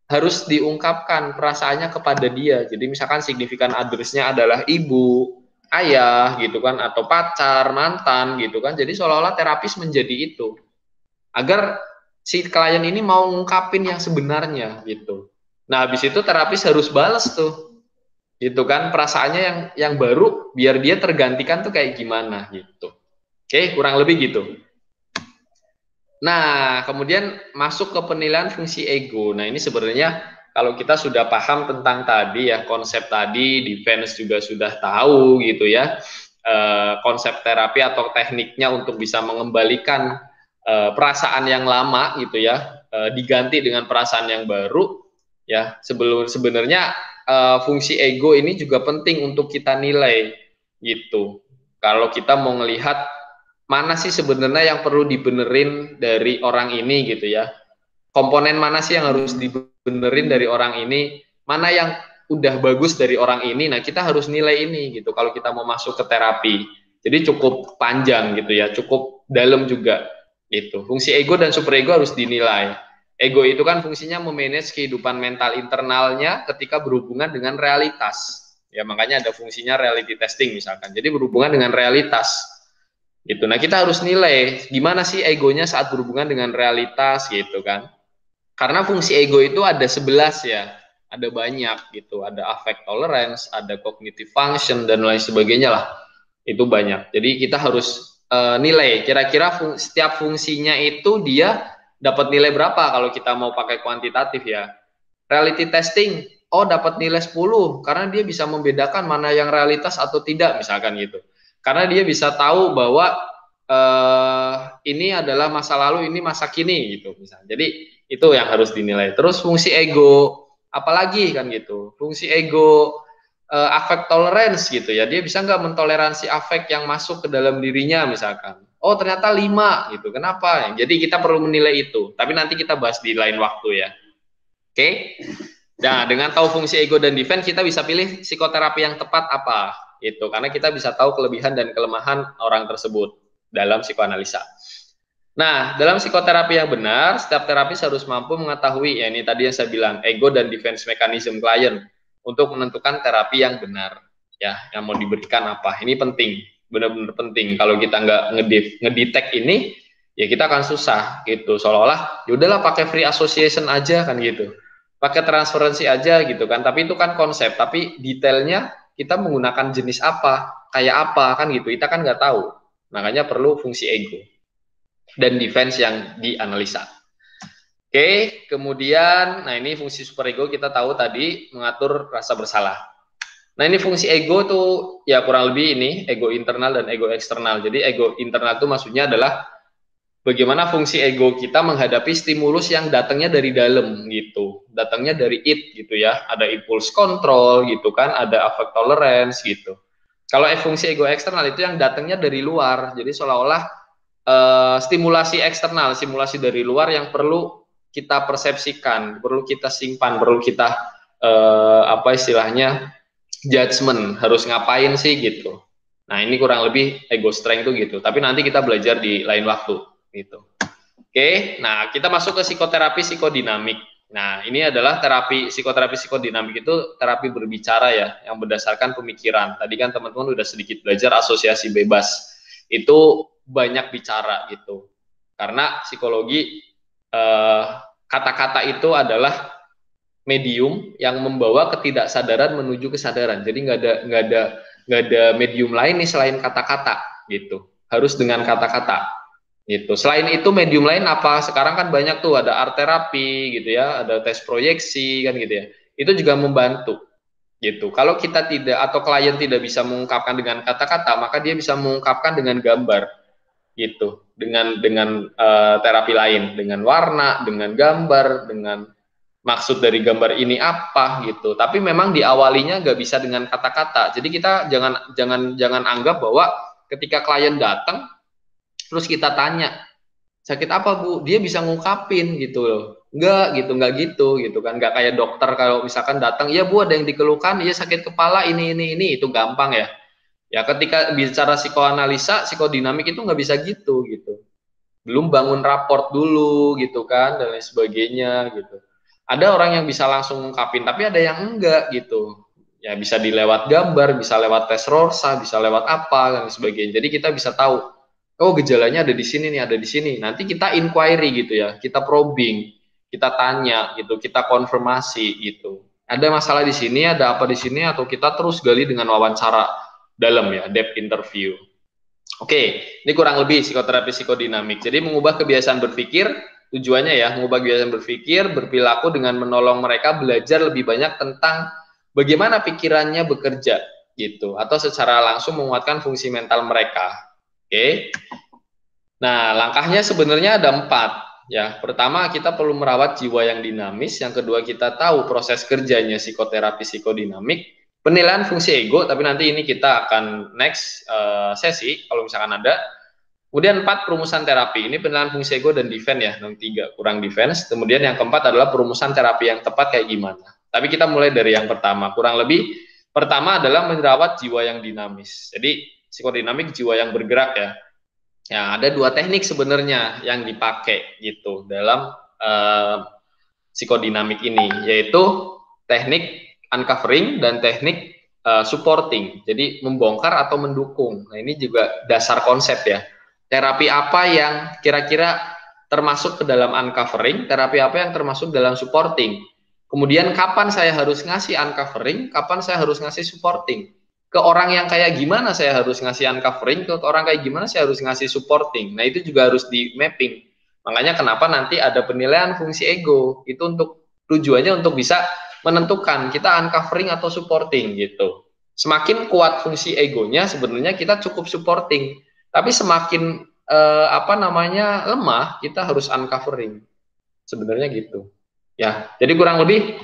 harus diungkapkan perasaannya kepada dia. Jadi misalkan signifikan others-nya adalah ibu, ayah gitu kan, atau pacar, mantan gitu kan. Jadi seolah-olah terapis menjadi itu agar si klien ini mau ngungkapin yang sebenarnya gitu. Nah, habis itu terapis harus balas tuh gitu kan, perasaannya yang baru biar dia tergantikan tuh kayak gimana gitu. Oke, kurang lebih gitu. Nah, kemudian masuk ke penilaian fungsi ego. Nah, ini sebenarnya kalau kita sudah paham tentang tadi ya, konsep tadi, defense juga sudah tahu gitu ya, konsep terapi atau tekniknya untuk bisa mengembalikan perasaan yang lama gitu ya, diganti dengan perasaan yang baru ya. Sebenarnya fungsi ego ini juga penting untuk kita nilai gitu. Kalau kita mau melihat mana sih sebenarnya yang perlu dibenerin dari orang ini gitu ya, komponen mana sih yang harus dibenerin dari orang ini, mana yang udah bagus dari orang ini. Nah, kita harus nilai ini gitu kalau kita mau masuk ke terapi. Jadi cukup panjang gitu ya, cukup dalam juga gitu. Fungsi ego dan superego harus dinilai. Ego itu kan fungsinya memanage kehidupan mental internalnya ketika berhubungan dengan realitas ya, makanya ada fungsinya reality testing misalkan, jadi berhubungan dengan realitas gitu. Nah, kita harus nilai gimana sih egonya saat berhubungan dengan realitas gitu kan. Karena fungsi ego itu ada 11 ya, ada banyak gitu, ada affect tolerance, ada cognitive function dan lain sebagainya lah. Itu banyak. Jadi kita harus nilai kira-kira setiap fungsinya itu dia dapat nilai berapa kalau kita mau pakai kuantitatif ya. Reality testing, oh dapat nilai 10 karena dia bisa membedakan mana yang realitas atau tidak misalkan gitu. Karena dia bisa tahu bahwa ini adalah masa lalu, ini masa kini gitu misalnya. Jadi itu yang harus dinilai. Terus fungsi ego, apalagi kan gitu. Fungsi ego affect tolerance gitu ya. Dia bisa nggak mentoleransi affect yang masuk ke dalam dirinya misalkan. Oh ternyata 5 gitu. Kenapa? Jadi kita perlu menilai itu. Tapi nanti kita bahas di lain waktu ya. Oke. Nah, dengan tahu fungsi ego dan defense, kita bisa pilih psikoterapi yang tepat apa itu, karena kita bisa tahu kelebihan dan kelemahan orang tersebut dalam psikoanalisa. Nah, dalam psikoterapi yang benar, setiap terapis harus mampu mengetahui, ya ini tadi yang saya bilang, ego dan defense mechanism klien untuk menentukan terapi yang benar, ya, yang mau diberikan apa. Ini penting, benar-benar penting. Kalau kita nggak ngedetect ini, ya kita akan susah gitu. Seolah-olah, yaudahlah pakai free association aja kan gitu, pakai transferensi aja gitu kan. Tapi itu kan konsep, tapi detailnya kita menggunakan jenis apa, kayak apa kan gitu. Kita kan nggak tahu. Makanya perlu fungsi ego dan defense yang dianalisa. Oke, kemudian, nah ini fungsi superego kita tahu tadi mengatur rasa bersalah. Nah ini fungsi ego tuh ya kurang lebih ini ego internal dan ego eksternal. Jadi ego internal itu maksudnya adalah bagaimana fungsi ego kita menghadapi stimulus yang datangnya dari dalam gitu, datangnya dari it gitu ya, ada impulse control gitu kan, ada affect tolerance gitu. Kalau fungsi ego eksternal itu yang datangnya dari luar, jadi seolah-olah stimulasi eksternal, stimulasi dari luar yang perlu kita persepsikan, perlu kita simpan, perlu kita apa istilahnya judgement, harus ngapain sih gitu. Nah ini kurang lebih ego strength itu gitu. Tapi nanti kita belajar di lain waktu gitu. Oke, nah kita masuk ke psikoterapi psikodinamik. Nah ini adalah psikoterapi psikodinamik itu terapi berbicara ya, yang berdasarkan pemikiran. Tadi kan teman-teman udah sedikit belajar asosiasi bebas. Itu banyak bicara gitu. Karena psikologi kata-kata itu adalah medium yang membawa ketidaksadaran menuju kesadaran. Jadi nggak ada medium lain nih selain kata-kata gitu. Harus dengan kata-kata gitu. Selain itu medium lain apa? Sekarang kan banyak tuh ada art terapi gitu ya, ada tes proyeksi kan gitu ya. Itu juga membantu gitu. Kalau kita tidak atau klien tidak bisa mengungkapkan dengan kata-kata, maka dia bisa mengungkapkan dengan gambar gitu. Dengan terapi lain, dengan warna, dengan gambar, dengan maksud dari gambar ini apa gitu. Tapi memang diawalinya nggak bisa dengan kata-kata. Jadi kita jangan anggap bahwa ketika klien datang terus kita tanya sakit apa Bu, dia bisa ngungkapin gitu loh. Nggak gitu kan, nggak kayak dokter kalau misalkan datang, ya Bu ada yang dikeluhkan, ya sakit kepala ini itu gampang ya. Ya ketika bicara psikoanalisa, psikodinamik itu nggak bisa gitu. Belum bangun raport dulu gitu kan dan lain sebagainya gitu. Ada orang yang bisa langsung ngungkapin, tapi ada yang enggak gitu. Ya bisa dilewat gambar, bisa lewat tes Rorsa, bisa lewat apa dan sebagainya. Jadi kita bisa tahu, oh gejalanya ada di sini nih, ada di sini. Nanti kita inquiry gitu ya, kita probing, kita tanya gitu, kita konfirmasi gitu. Ada masalah di sini, ada apa di sini, atau kita terus gali dengan wawancara dalam ya, depth interview. Oke, ini kurang lebih psikoterapi psikodinamik. Jadi mengubah kebiasaan berpikir, tujuannya ya, mengubah kebiasaan berpikir, berperilaku dengan menolong mereka belajar lebih banyak tentang bagaimana pikirannya bekerja, gitu. Atau secara langsung menguatkan fungsi mental mereka. Oke. Nah, langkahnya sebenarnya ada 4. Ya, pertama kita perlu merawat jiwa yang dinamis. Yang kedua kita tahu proses kerjanya psikoterapi psikodinamik. Penilaian fungsi ego, tapi nanti ini kita akan next sesi kalau misalkan ada. Kemudian 4 perumusan terapi. Ini penilaian fungsi ego dan defense ya, yang 3 kurang defense. Kemudian yang keempat adalah perumusan terapi yang tepat kayak gimana. Tapi kita mulai dari yang pertama. Kurang lebih pertama adalah merawat jiwa yang dinamis. Jadi psikodinamik jiwa yang bergerak ya. Ya, ada 2 teknik sebenarnya yang dipakai gitu dalam psikodinamik ini, yaitu teknik uncovering dan teknik supporting. Jadi membongkar atau mendukung. Nah, ini juga dasar konsep ya. Terapi apa yang kira-kira termasuk ke dalam uncovering, terapi apa yang termasuk dalam supporting. Kemudian kapan saya harus ngasih uncovering, kapan saya harus ngasih supporting. Ke orang yang kayak gimana saya harus ngasih uncovering, ke orang kayak gimana saya harus ngasih supporting. Nah, itu juga harus di mapping. Makanya kenapa nanti ada penilaian fungsi ego. Itu untuk tujuannya untuk bisa menentukan kita uncovering atau supporting gitu. Semakin kuat fungsi egonya sebenarnya kita cukup supporting. Tapi semakin lemah kita harus uncovering. Sebenarnya gitu. Ya, jadi kurang lebih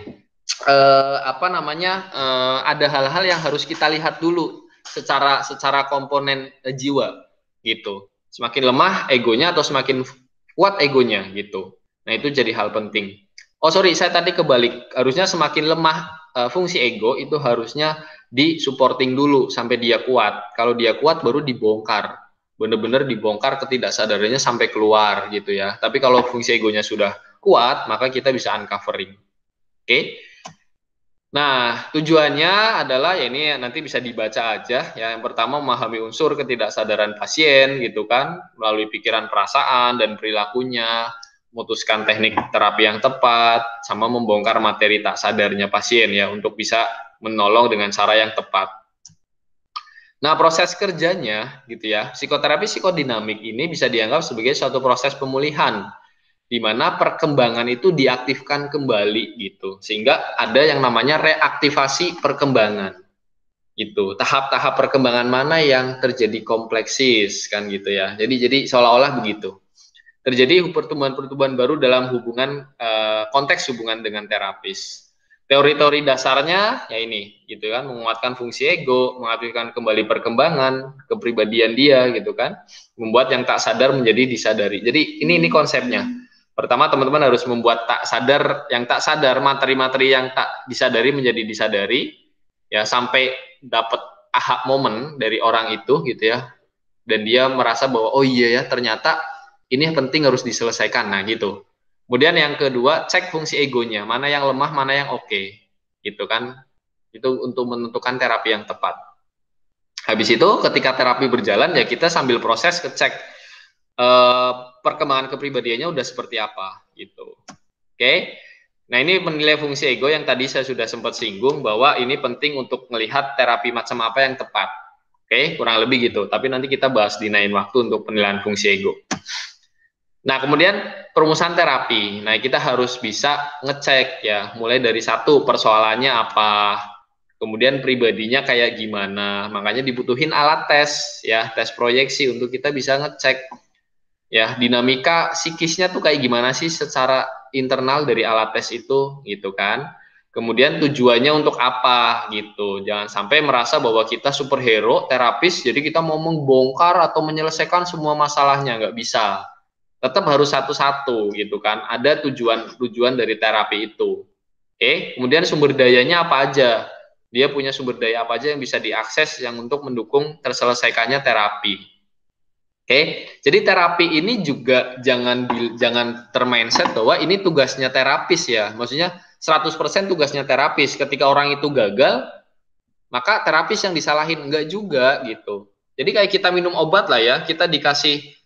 ada hal-hal yang harus kita lihat dulu secara komponen jiwa gitu. Semakin lemah egonya atau semakin kuat egonya gitu. Nah, itu jadi hal penting. Oh, sorry, saya tadi kebalik. Harusnya semakin lemah fungsi ego itu harusnya di supporting dulu sampai dia kuat. Kalau dia kuat baru dibongkar. Benar-benar dibongkar ketidaksadarannya sampai keluar gitu ya. Tapi kalau fungsi egonya sudah kuat, maka kita bisa uncovering. Oke. Nah, tujuannya adalah ya ini nanti bisa dibaca aja ya. Yang pertama memahami unsur ketidaksadaran pasien gitu kan, melalui pikiran, perasaan dan perilakunya, memutuskan teknik terapi yang tepat, sama membongkar materi tak sadarnya pasien ya untuk bisa menolong dengan cara yang tepat. Nah, proses kerjanya gitu ya, psikoterapi psikodinamik ini bisa dianggap sebagai suatu proses pemulihan di mana perkembangan itu diaktifkan kembali gitu, sehingga ada yang namanya reaktivasi perkembangan gitu. Tahap-tahap perkembangan mana yang terjadi kompleksis kan gitu ya. Jadi seolah-olah begitu. terjadi pertumbuhan-pertumbuhan baru dalam hubungan konteks hubungan dengan terapis. Teori-teori dasarnya ya ini gitu kan, menguatkan fungsi ego, mengaktifkan kembali perkembangan kepribadian dia gitu kan, membuat yang tak sadar menjadi disadari. Jadi ini konsepnya. Pertama teman-teman harus membuat tak sadar, yang tak sadar, materi-materi yang tak disadari menjadi disadari ya, sampai dapat aha moment dari orang itu gitu ya, dan dia merasa bahwa oh iya ya ternyata ini yang penting harus diselesaikan. Nah gitu. Kemudian yang kedua, cek fungsi egonya, mana yang lemah, mana yang oke, gitu kan. Itu untuk menentukan terapi yang tepat. Habis itu ketika terapi berjalan ya kita sambil proses ngecek perkembangan kepribadiannya udah seperti apa gitu. Oke. Nah ini menilai fungsi ego yang tadi saya sudah sempat singgung bahwa ini penting untuk melihat terapi macam apa yang tepat. Oke, kurang lebih gitu. Tapi nanti kita bahas di lain waktu untuk penilaian fungsi ego. Nah, kemudian perumusan terapi. Nah, kita harus bisa ngecek ya, mulai dari satu, persoalannya apa, kemudian pribadinya kayak gimana. Makanya dibutuhin alat tes ya, tes proyeksi untuk kita bisa ngecek ya, dinamika psikisnya tuh kayak gimana sih secara internal dari alat tes itu gitu kan. Kemudian tujuannya untuk apa gitu. Jangan sampai merasa bahwa kita superhero, terapis, jadi kita mau membongkar atau menyelesaikan semua masalahnya, nggak bisa. Tetap harus satu-satu gitu kan. Ada tujuan dari terapi itu. Oke, kemudian sumber dayanya apa aja? Dia punya sumber daya apa aja yang bisa diakses yang untuk mendukung terselesaikannya terapi. Oke, jadi terapi ini juga jangan termindset bahwa ini tugasnya terapis ya. Maksudnya 100% tugasnya terapis. Ketika orang itu gagal, maka terapis yang disalahin, enggak juga gitu. Jadi kayak kita minum obat lah ya, kita dikasih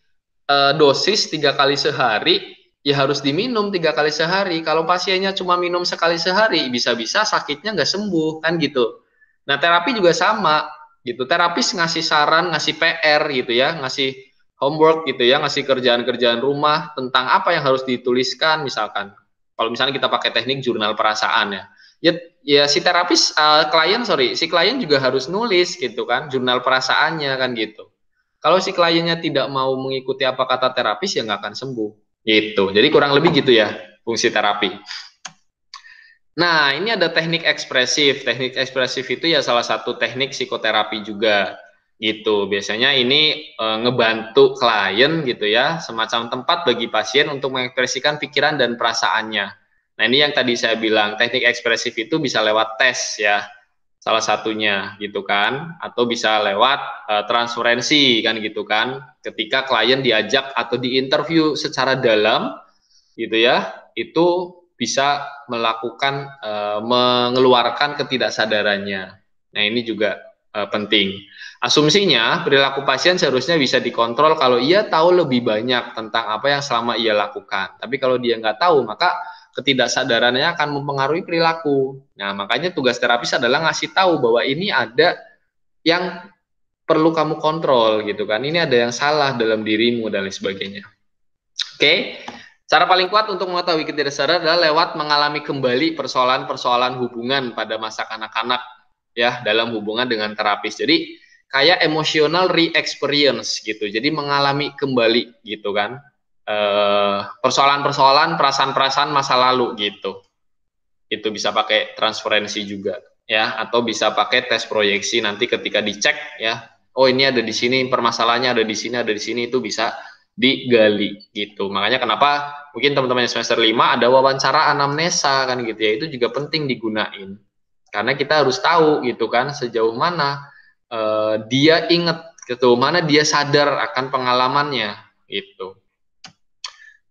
dosis 3 kali sehari, ya harus diminum 3 kali sehari. Kalau pasiennya cuma minum sekali sehari, bisa-bisa sakitnya nggak sembuh kan gitu. Nah terapi juga sama gitu. Terapis ngasih saran, ngasih PR gitu ya, ngasih homework gitu ya, ngasih kerjaan-kerjaan rumah tentang apa yang harus dituliskan misalkan. Kalau misalnya kita pakai teknik jurnal perasaan ya, ya si terapis si klien juga harus nulis gitu kan, jurnal perasaannya kan gitu. Kalau si kliennya tidak mau mengikuti apa kata terapis ya nggak akan sembuh gitu. Jadi kurang lebih gitu ya fungsi terapi. Nah ini ada teknik ekspresif. Teknik ekspresif itu ya salah satu teknik psikoterapi juga gitu. Biasanya ini ngebantu klien gitu ya, semacam tempat bagi pasien untuk mengekspresikan pikiran dan perasaannya. Nah ini yang tadi saya bilang, teknik ekspresif itu bisa lewat tes ya, salah satunya gitu kan, atau bisa lewat transferensi kan gitu kan, ketika klien diajak atau diinterview secara dalam gitu ya, itu bisa melakukan mengeluarkan ketidaksadarannya. Nah ini juga penting. Asumsinya perilaku pasien seharusnya bisa dikontrol kalau ia tahu lebih banyak tentang apa yang selama ia lakukan. Tapi kalau dia nggak tahu, maka ketidaksadarannya akan mempengaruhi perilaku. Nah, makanya tugas terapis adalah ngasih tahu bahwa ini ada yang perlu kamu kontrol gitu kan. Ini ada yang salah dalam dirimu dan lain sebagainya. Oke. Cara paling kuat untuk mengetahui ketidaksadaran adalah lewat mengalami kembali persoalan-persoalan hubungan pada masa kanak-kanak ya, dalam hubungan dengan terapis. Jadi kayak emotional re-experience gitu. Jadi mengalami kembali gitu kan. Persoalan-persoalan, perasaan-perasaan masa lalu gitu. Itu bisa pakai transferensi juga ya, atau bisa pakai tes proyeksi nanti ketika dicek ya. Oh ini ada di sini permasalahannya, ada di sini, ada di sini, itu bisa digali gitu. Makanya kenapa mungkin teman-teman semester 5 ada wawancara anamnesa kan gitu ya. Itu juga penting digunain. Karena kita harus tahu gitu kan sejauh mana dia ingat gitu, mana dia sadar akan pengalamannya gitu.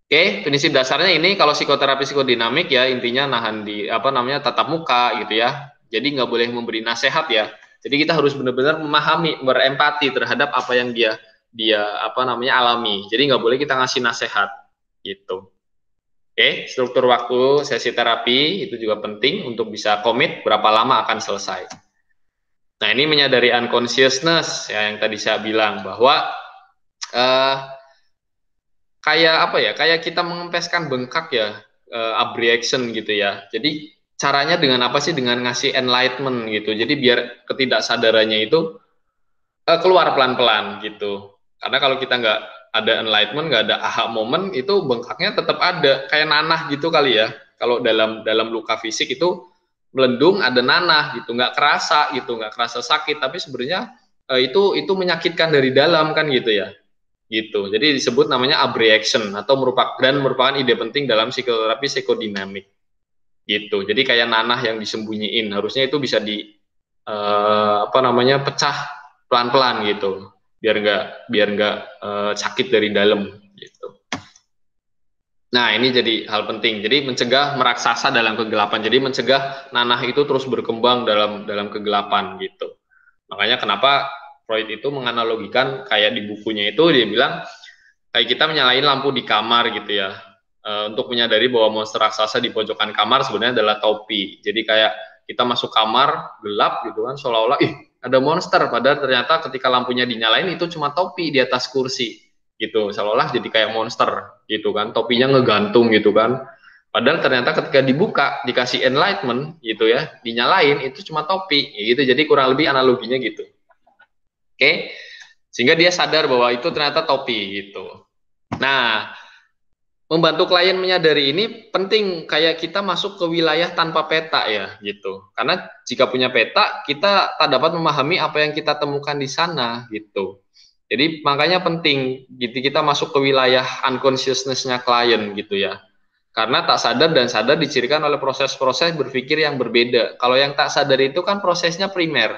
Oke, prinsip dasarnya ini kalau psikoterapi psikodinamik ya intinya nahan di tatap muka gitu ya. Jadi nggak boleh memberi nasihat ya. Jadi kita harus benar-benar memahami, berempati terhadap apa yang dia alami. Jadi nggak boleh kita ngasih nasihat gitu. Oke, struktur waktu sesi terapi itu juga penting untuk bisa komit berapa lama akan selesai. Nah ini menyadari unconsciousness ya, yang tadi saya bilang bahwa kayak kita mengempeskan bengkak ya, abreaction gitu ya. Jadi caranya dengan apa sih? Dengan ngasih enlightenment gitu. Jadi biar ketidaksadarannya itu keluar pelan-pelan gitu. Karena kalau kita nggak ada enlightenment, nggak ada aha moment, itu bengkaknya tetap ada, kayak nanah gitu kali ya. Kalau dalam luka fisik itu melendung ada nanah gitu, nggak kerasa gitu, nggak kerasa sakit, tapi sebenarnya itu menyakitkan dari dalam kan gitu ya, gitu. Jadi disebut namanya abreaction atau merupakan ide penting dalam psikoterapi psikodinamik gitu. Jadi kayak nanah yang disembunyiin, harusnya itu bisa pecah pelan-pelan gitu, biar nggak sakit dari dalam gitu. Nah, ini jadi hal penting. Jadi mencegah meraksasa dalam kegelapan. Jadi mencegah nanah itu terus berkembang dalam kegelapan gitu. Makanya kenapa Freud itu menganalogikan kayak di bukunya itu dia bilang kayak kita menyalain lampu di kamar gitu ya. Untuk menyadari bahwa monster raksasa di pojokan kamar sebenarnya adalah topi. Jadi kayak kita masuk kamar gelap gitu kan, seolah-olah ada monster, padahal ternyata ketika lampunya dinyalain itu cuma topi di atas kursi gitu, seolah-olah jadi kayak monster gitu kan, topinya ngegantung gitu kan, padahal ternyata ketika dibuka dikasih enlightenment gitu ya, dinyalain itu cuma topi gitu. Jadi kurang lebih analoginya gitu. Oke, sehingga dia sadar bahwa itu ternyata topi gitu. Nah, membantu klien menyadari ini penting, kayak kita masuk ke wilayah tanpa peta ya gitu. Karena jika punya peta, kita tak dapat memahami apa yang kita temukan di sana gitu. Jadi makanya penting gitu kita masuk ke wilayah unconsciousness-nya klien gitu ya. Karena tak sadar dan sadar dicirikan oleh proses-proses berpikir yang berbeda. Kalau yang tak sadar itu kan prosesnya primer,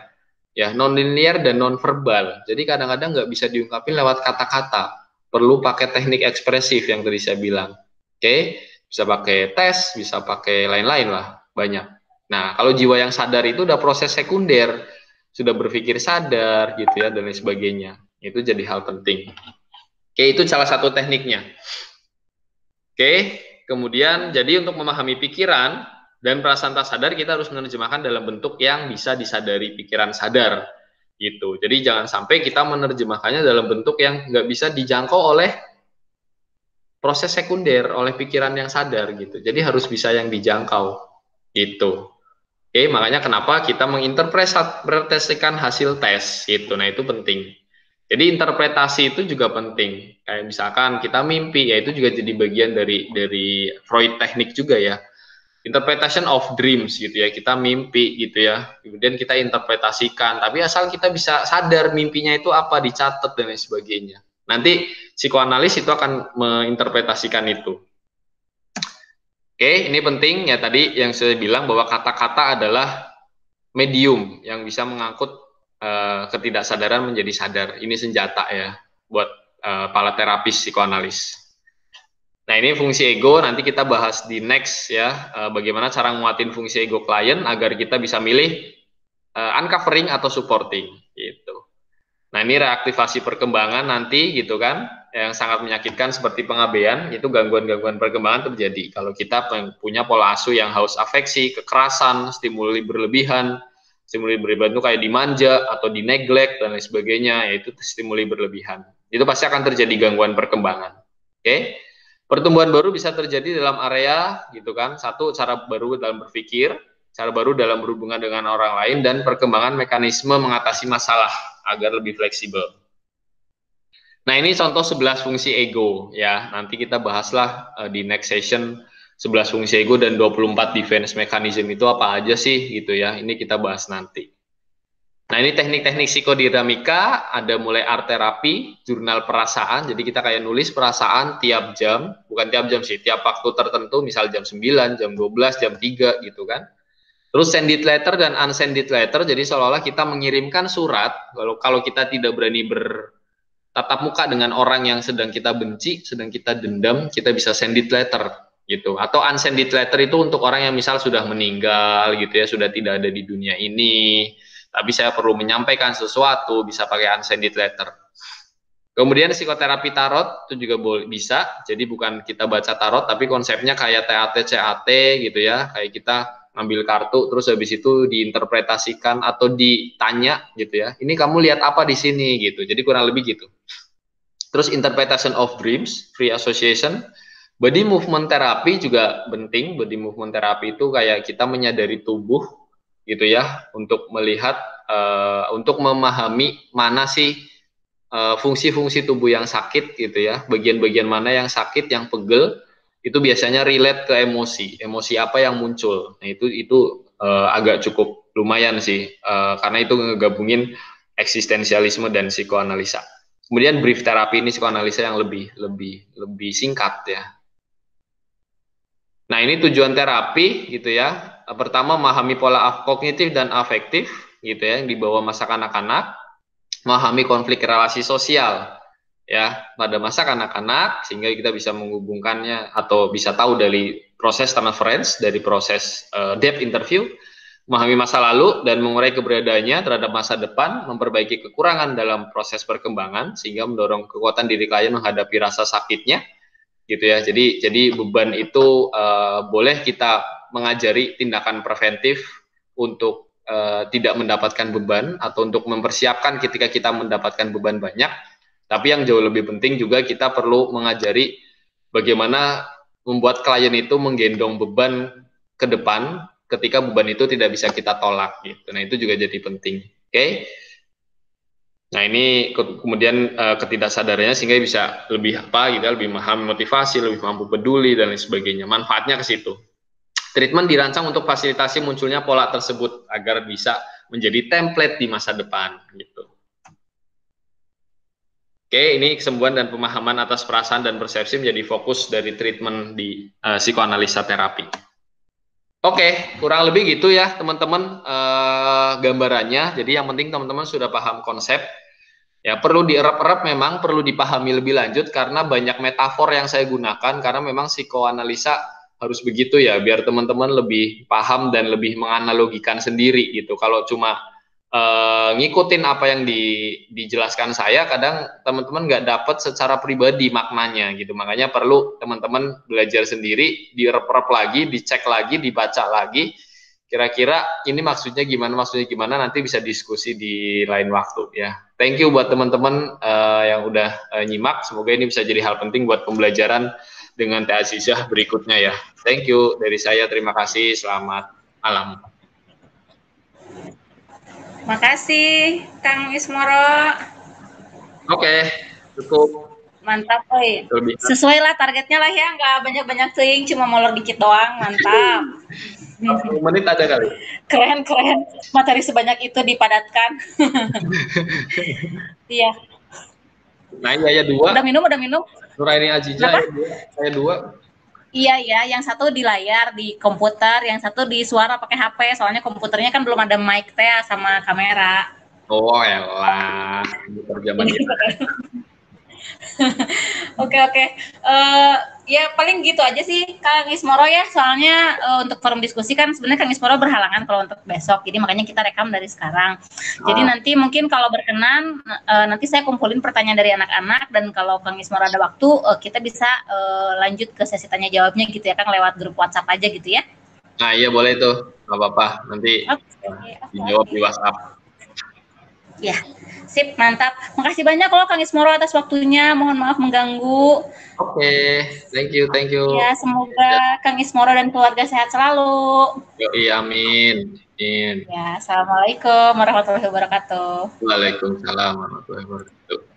ya non linear dan non verbal. Jadi kadang-kadang nggak bisa diungkapin lewat kata-kata. Perlu pakai teknik ekspresif yang tadi saya bilang. Oke, bisa pakai tes, bisa pakai lain-lain lah, banyak. Nah, kalau jiwa yang sadar itu udah proses sekunder, sudah berpikir sadar gitu ya dan lain sebagainya. Itu jadi hal penting. Oke, itu salah satu tekniknya. Oke, kemudian jadi untuk memahami pikiran dan perasaan tak sadar kita harus menerjemahkan dalam bentuk yang bisa disadari pikiran sadar gitu. Jadi jangan sampai kita menerjemahkannya dalam bentuk yang nggak bisa dijangkau oleh proses sekunder, oleh pikiran yang sadar gitu. Jadi harus bisa yang dijangkau gitu. Oke, makanya kenapa kita menginterpretasikan hasil tes gitu. Nah, itu penting. Jadi interpretasi itu juga penting. Kayak misalkan kita mimpi, ya itu juga jadi bagian dari Freud teknik juga ya. Interpretation of dreams gitu ya. Kita mimpi gitu ya. Kemudian kita interpretasikan. Tapi asal kita bisa sadar mimpinya itu apa, dicatat dan lain sebagainya. Nanti psikoanalis itu akan menginterpretasikan itu. Oke, ini penting ya tadi yang saya bilang bahwa kata-kata adalah medium yang bisa mengangkut ketidaksadaran menjadi sadar. Ini senjata ya buat para terapis psikoanalis. Nah, ini fungsi ego nanti kita bahas di next ya, bagaimana cara nguatin fungsi ego klien agar kita bisa milih uncovering atau supporting gitu. Nah, ini reaktivasi perkembangan nanti gitu kan, yang sangat menyakitkan seperti pengabaian, itu gangguan-gangguan perkembangan terjadi kalau kita punya pola asuh yang haus afeksi, kekerasan, stimuli berlebihan. Stimuli berlebihan itu kayak dimanja atau dineglect dan lain sebagainya, yaitu stimuli berlebihan. Itu pasti akan terjadi gangguan perkembangan. Oke? Pertumbuhan baru bisa terjadi dalam area gitu kan. Satu, cara baru dalam berpikir, cara baru dalam berhubungan dengan orang lain, dan perkembangan mekanisme mengatasi masalah agar lebih fleksibel. Nah, ini contoh 11 fungsi ego ya. Nanti kita bahaslah di next session 11 fungsi ego dan 24 defense mechanism itu apa aja sih gitu ya. Ini kita bahas nanti. Nah, ini teknik-teknik psikodinamika, ada mulai art terapi, jurnal perasaan. Jadi kita kayak nulis perasaan tiap jam, bukan tiap jam sih, tiap waktu tertentu, misal jam 9, jam 12, jam 3 gitu kan. Terus sended letter dan unsended letter, jadi seolah-olah kita mengirimkan surat, kalau kita tidak berani bertatap muka dengan orang yang sedang kita benci, sedang kita dendam, kita bisa sended letter gitu. Atau unsended letter itu untuk orang yang misal sudah meninggal gitu ya, sudah tidak ada di dunia ini, tapi saya perlu menyampaikan sesuatu, bisa pakai unsended letter. Kemudian psikoterapi tarot itu juga bisa, jadi bukan kita baca tarot, tapi konsepnya kayak TAT, CAT gitu ya, kayak kita ngambil kartu, terus habis itu diinterpretasikan atau ditanya gitu ya, ini kamu lihat apa di sini gitu, jadi kurang lebih gitu. Terus interpretation of dreams, free association, body movement therapy juga penting. Body movement therapy itu kayak kita menyadari tubuh gitu ya, untuk melihat, untuk memahami mana sih fungsi-fungsi tubuh yang sakit gitu ya, bagian-bagian mana yang sakit, yang pegel, itu biasanya relate ke emosi apa yang muncul. Nah itu agak cukup lumayan sih, karena itu ngegabungin eksistensialisme dan psikoanalisa. Kemudian brief terapi ini psikoanalisa yang lebih singkat ya. Nah ini tujuan terapi gitu ya. Pertama memahami pola kognitif dan afektif gitu ya yang dibawa masa kanak-kanak, memahami konflik relasi sosial ya pada masa kanak-kanak sehingga kita bisa menghubungkannya atau bisa tahu dari proses transference, dari proses depth interview, memahami masa lalu dan mengurai keberadaannya terhadap masa depan, memperbaiki kekurangan dalam proses perkembangan sehingga mendorong kekuatan diri klien menghadapi rasa sakitnya gitu ya. Jadi beban itu boleh kita mengajari tindakan preventif untuk tidak mendapatkan beban atau untuk mempersiapkan ketika kita mendapatkan beban banyak. Tapi yang jauh lebih penting juga kita perlu mengajari bagaimana membuat klien itu menggendong beban ke depan ketika beban itu tidak bisa kita tolak gitu. Nah, itu juga jadi penting. Oke. Nah, ini kemudian ketidaksadarannya sehingga bisa lebih gitu, lebih memahami motivasi, lebih mampu peduli dan lain sebagainya. Manfaatnya ke situ. Treatment dirancang untuk fasilitasi munculnya pola tersebut agar bisa menjadi template di masa depan gitu. Oke, ini kesembuhan dan pemahaman atas perasaan dan persepsi menjadi fokus dari treatment di psikoanalisa terapi. Oke, kurang lebih gitu ya teman-teman gambarannya. Jadi yang penting teman-teman sudah paham konsep. Ya perlu dierap-erap, memang perlu dipahami lebih lanjut karena banyak metafor yang saya gunakan karena memang psikoanalisa harus begitu ya biar teman-teman lebih paham dan lebih menganalogikan sendiri gitu. Kalau cuma ngikutin apa yang dijelaskan saya, kadang teman-teman nggak dapat secara pribadi maknanya gitu. Makanya perlu teman-teman belajar sendiri, direp-rep lagi, dicek lagi, dibaca lagi. Kira-kira ini maksudnya gimana, nanti bisa diskusi di lain waktu ya. Thank you buat teman-teman yang udah nyimak. Semoga ini bisa jadi hal penting buat pembelajaran dengan Teh Azizah berikutnya ya. Thank you dari saya, terima kasih, selamat malam. Makasih Kang Ismoro. Oke, cukup. Mantap, woy. Sesuai lah targetnya lah ya, nggak banyak-banyak ting, cuma molor dikit doang, mantap. 40 menit ada kali. Keren, materi sebanyak itu dipadatkan. Iya. Nah iya 2. Udah minum. Nuraini Azizah saya 2. Iya, yang satu di layar, di komputer, yang satu di suara pakai HP, soalnya komputernya kan belum ada mic teh sama kamera. Oh elah, perjaman kita. Oke. Ya paling gitu aja sih Kang Ismoro ya, soalnya untuk forum diskusi kan sebenarnya Kang Ismoro berhalangan kalau untuk besok, jadi makanya kita rekam dari sekarang. Jadi nanti mungkin kalau berkenan nanti saya kumpulin pertanyaan dari anak-anak, dan kalau Kang Ismoro ada waktu kita bisa lanjut ke sesi tanya jawabnya gitu ya Kang, lewat grup WhatsApp aja gitu ya. Nah iya boleh tuh, nggak apa-apa, nanti dijawab di WhatsApp. Ya, sip, mantap. Makasih banyak loh Kang Ismoro atas waktunya. Mohon maaf mengganggu. Oke, thank you. Ya, semoga Kang Ismoro dan keluarga sehat selalu. Iya, amin. Ya, assalamualaikum warahmatullahi wabarakatuh. Waalaikumsalam warahmatullahi wabarakatuh.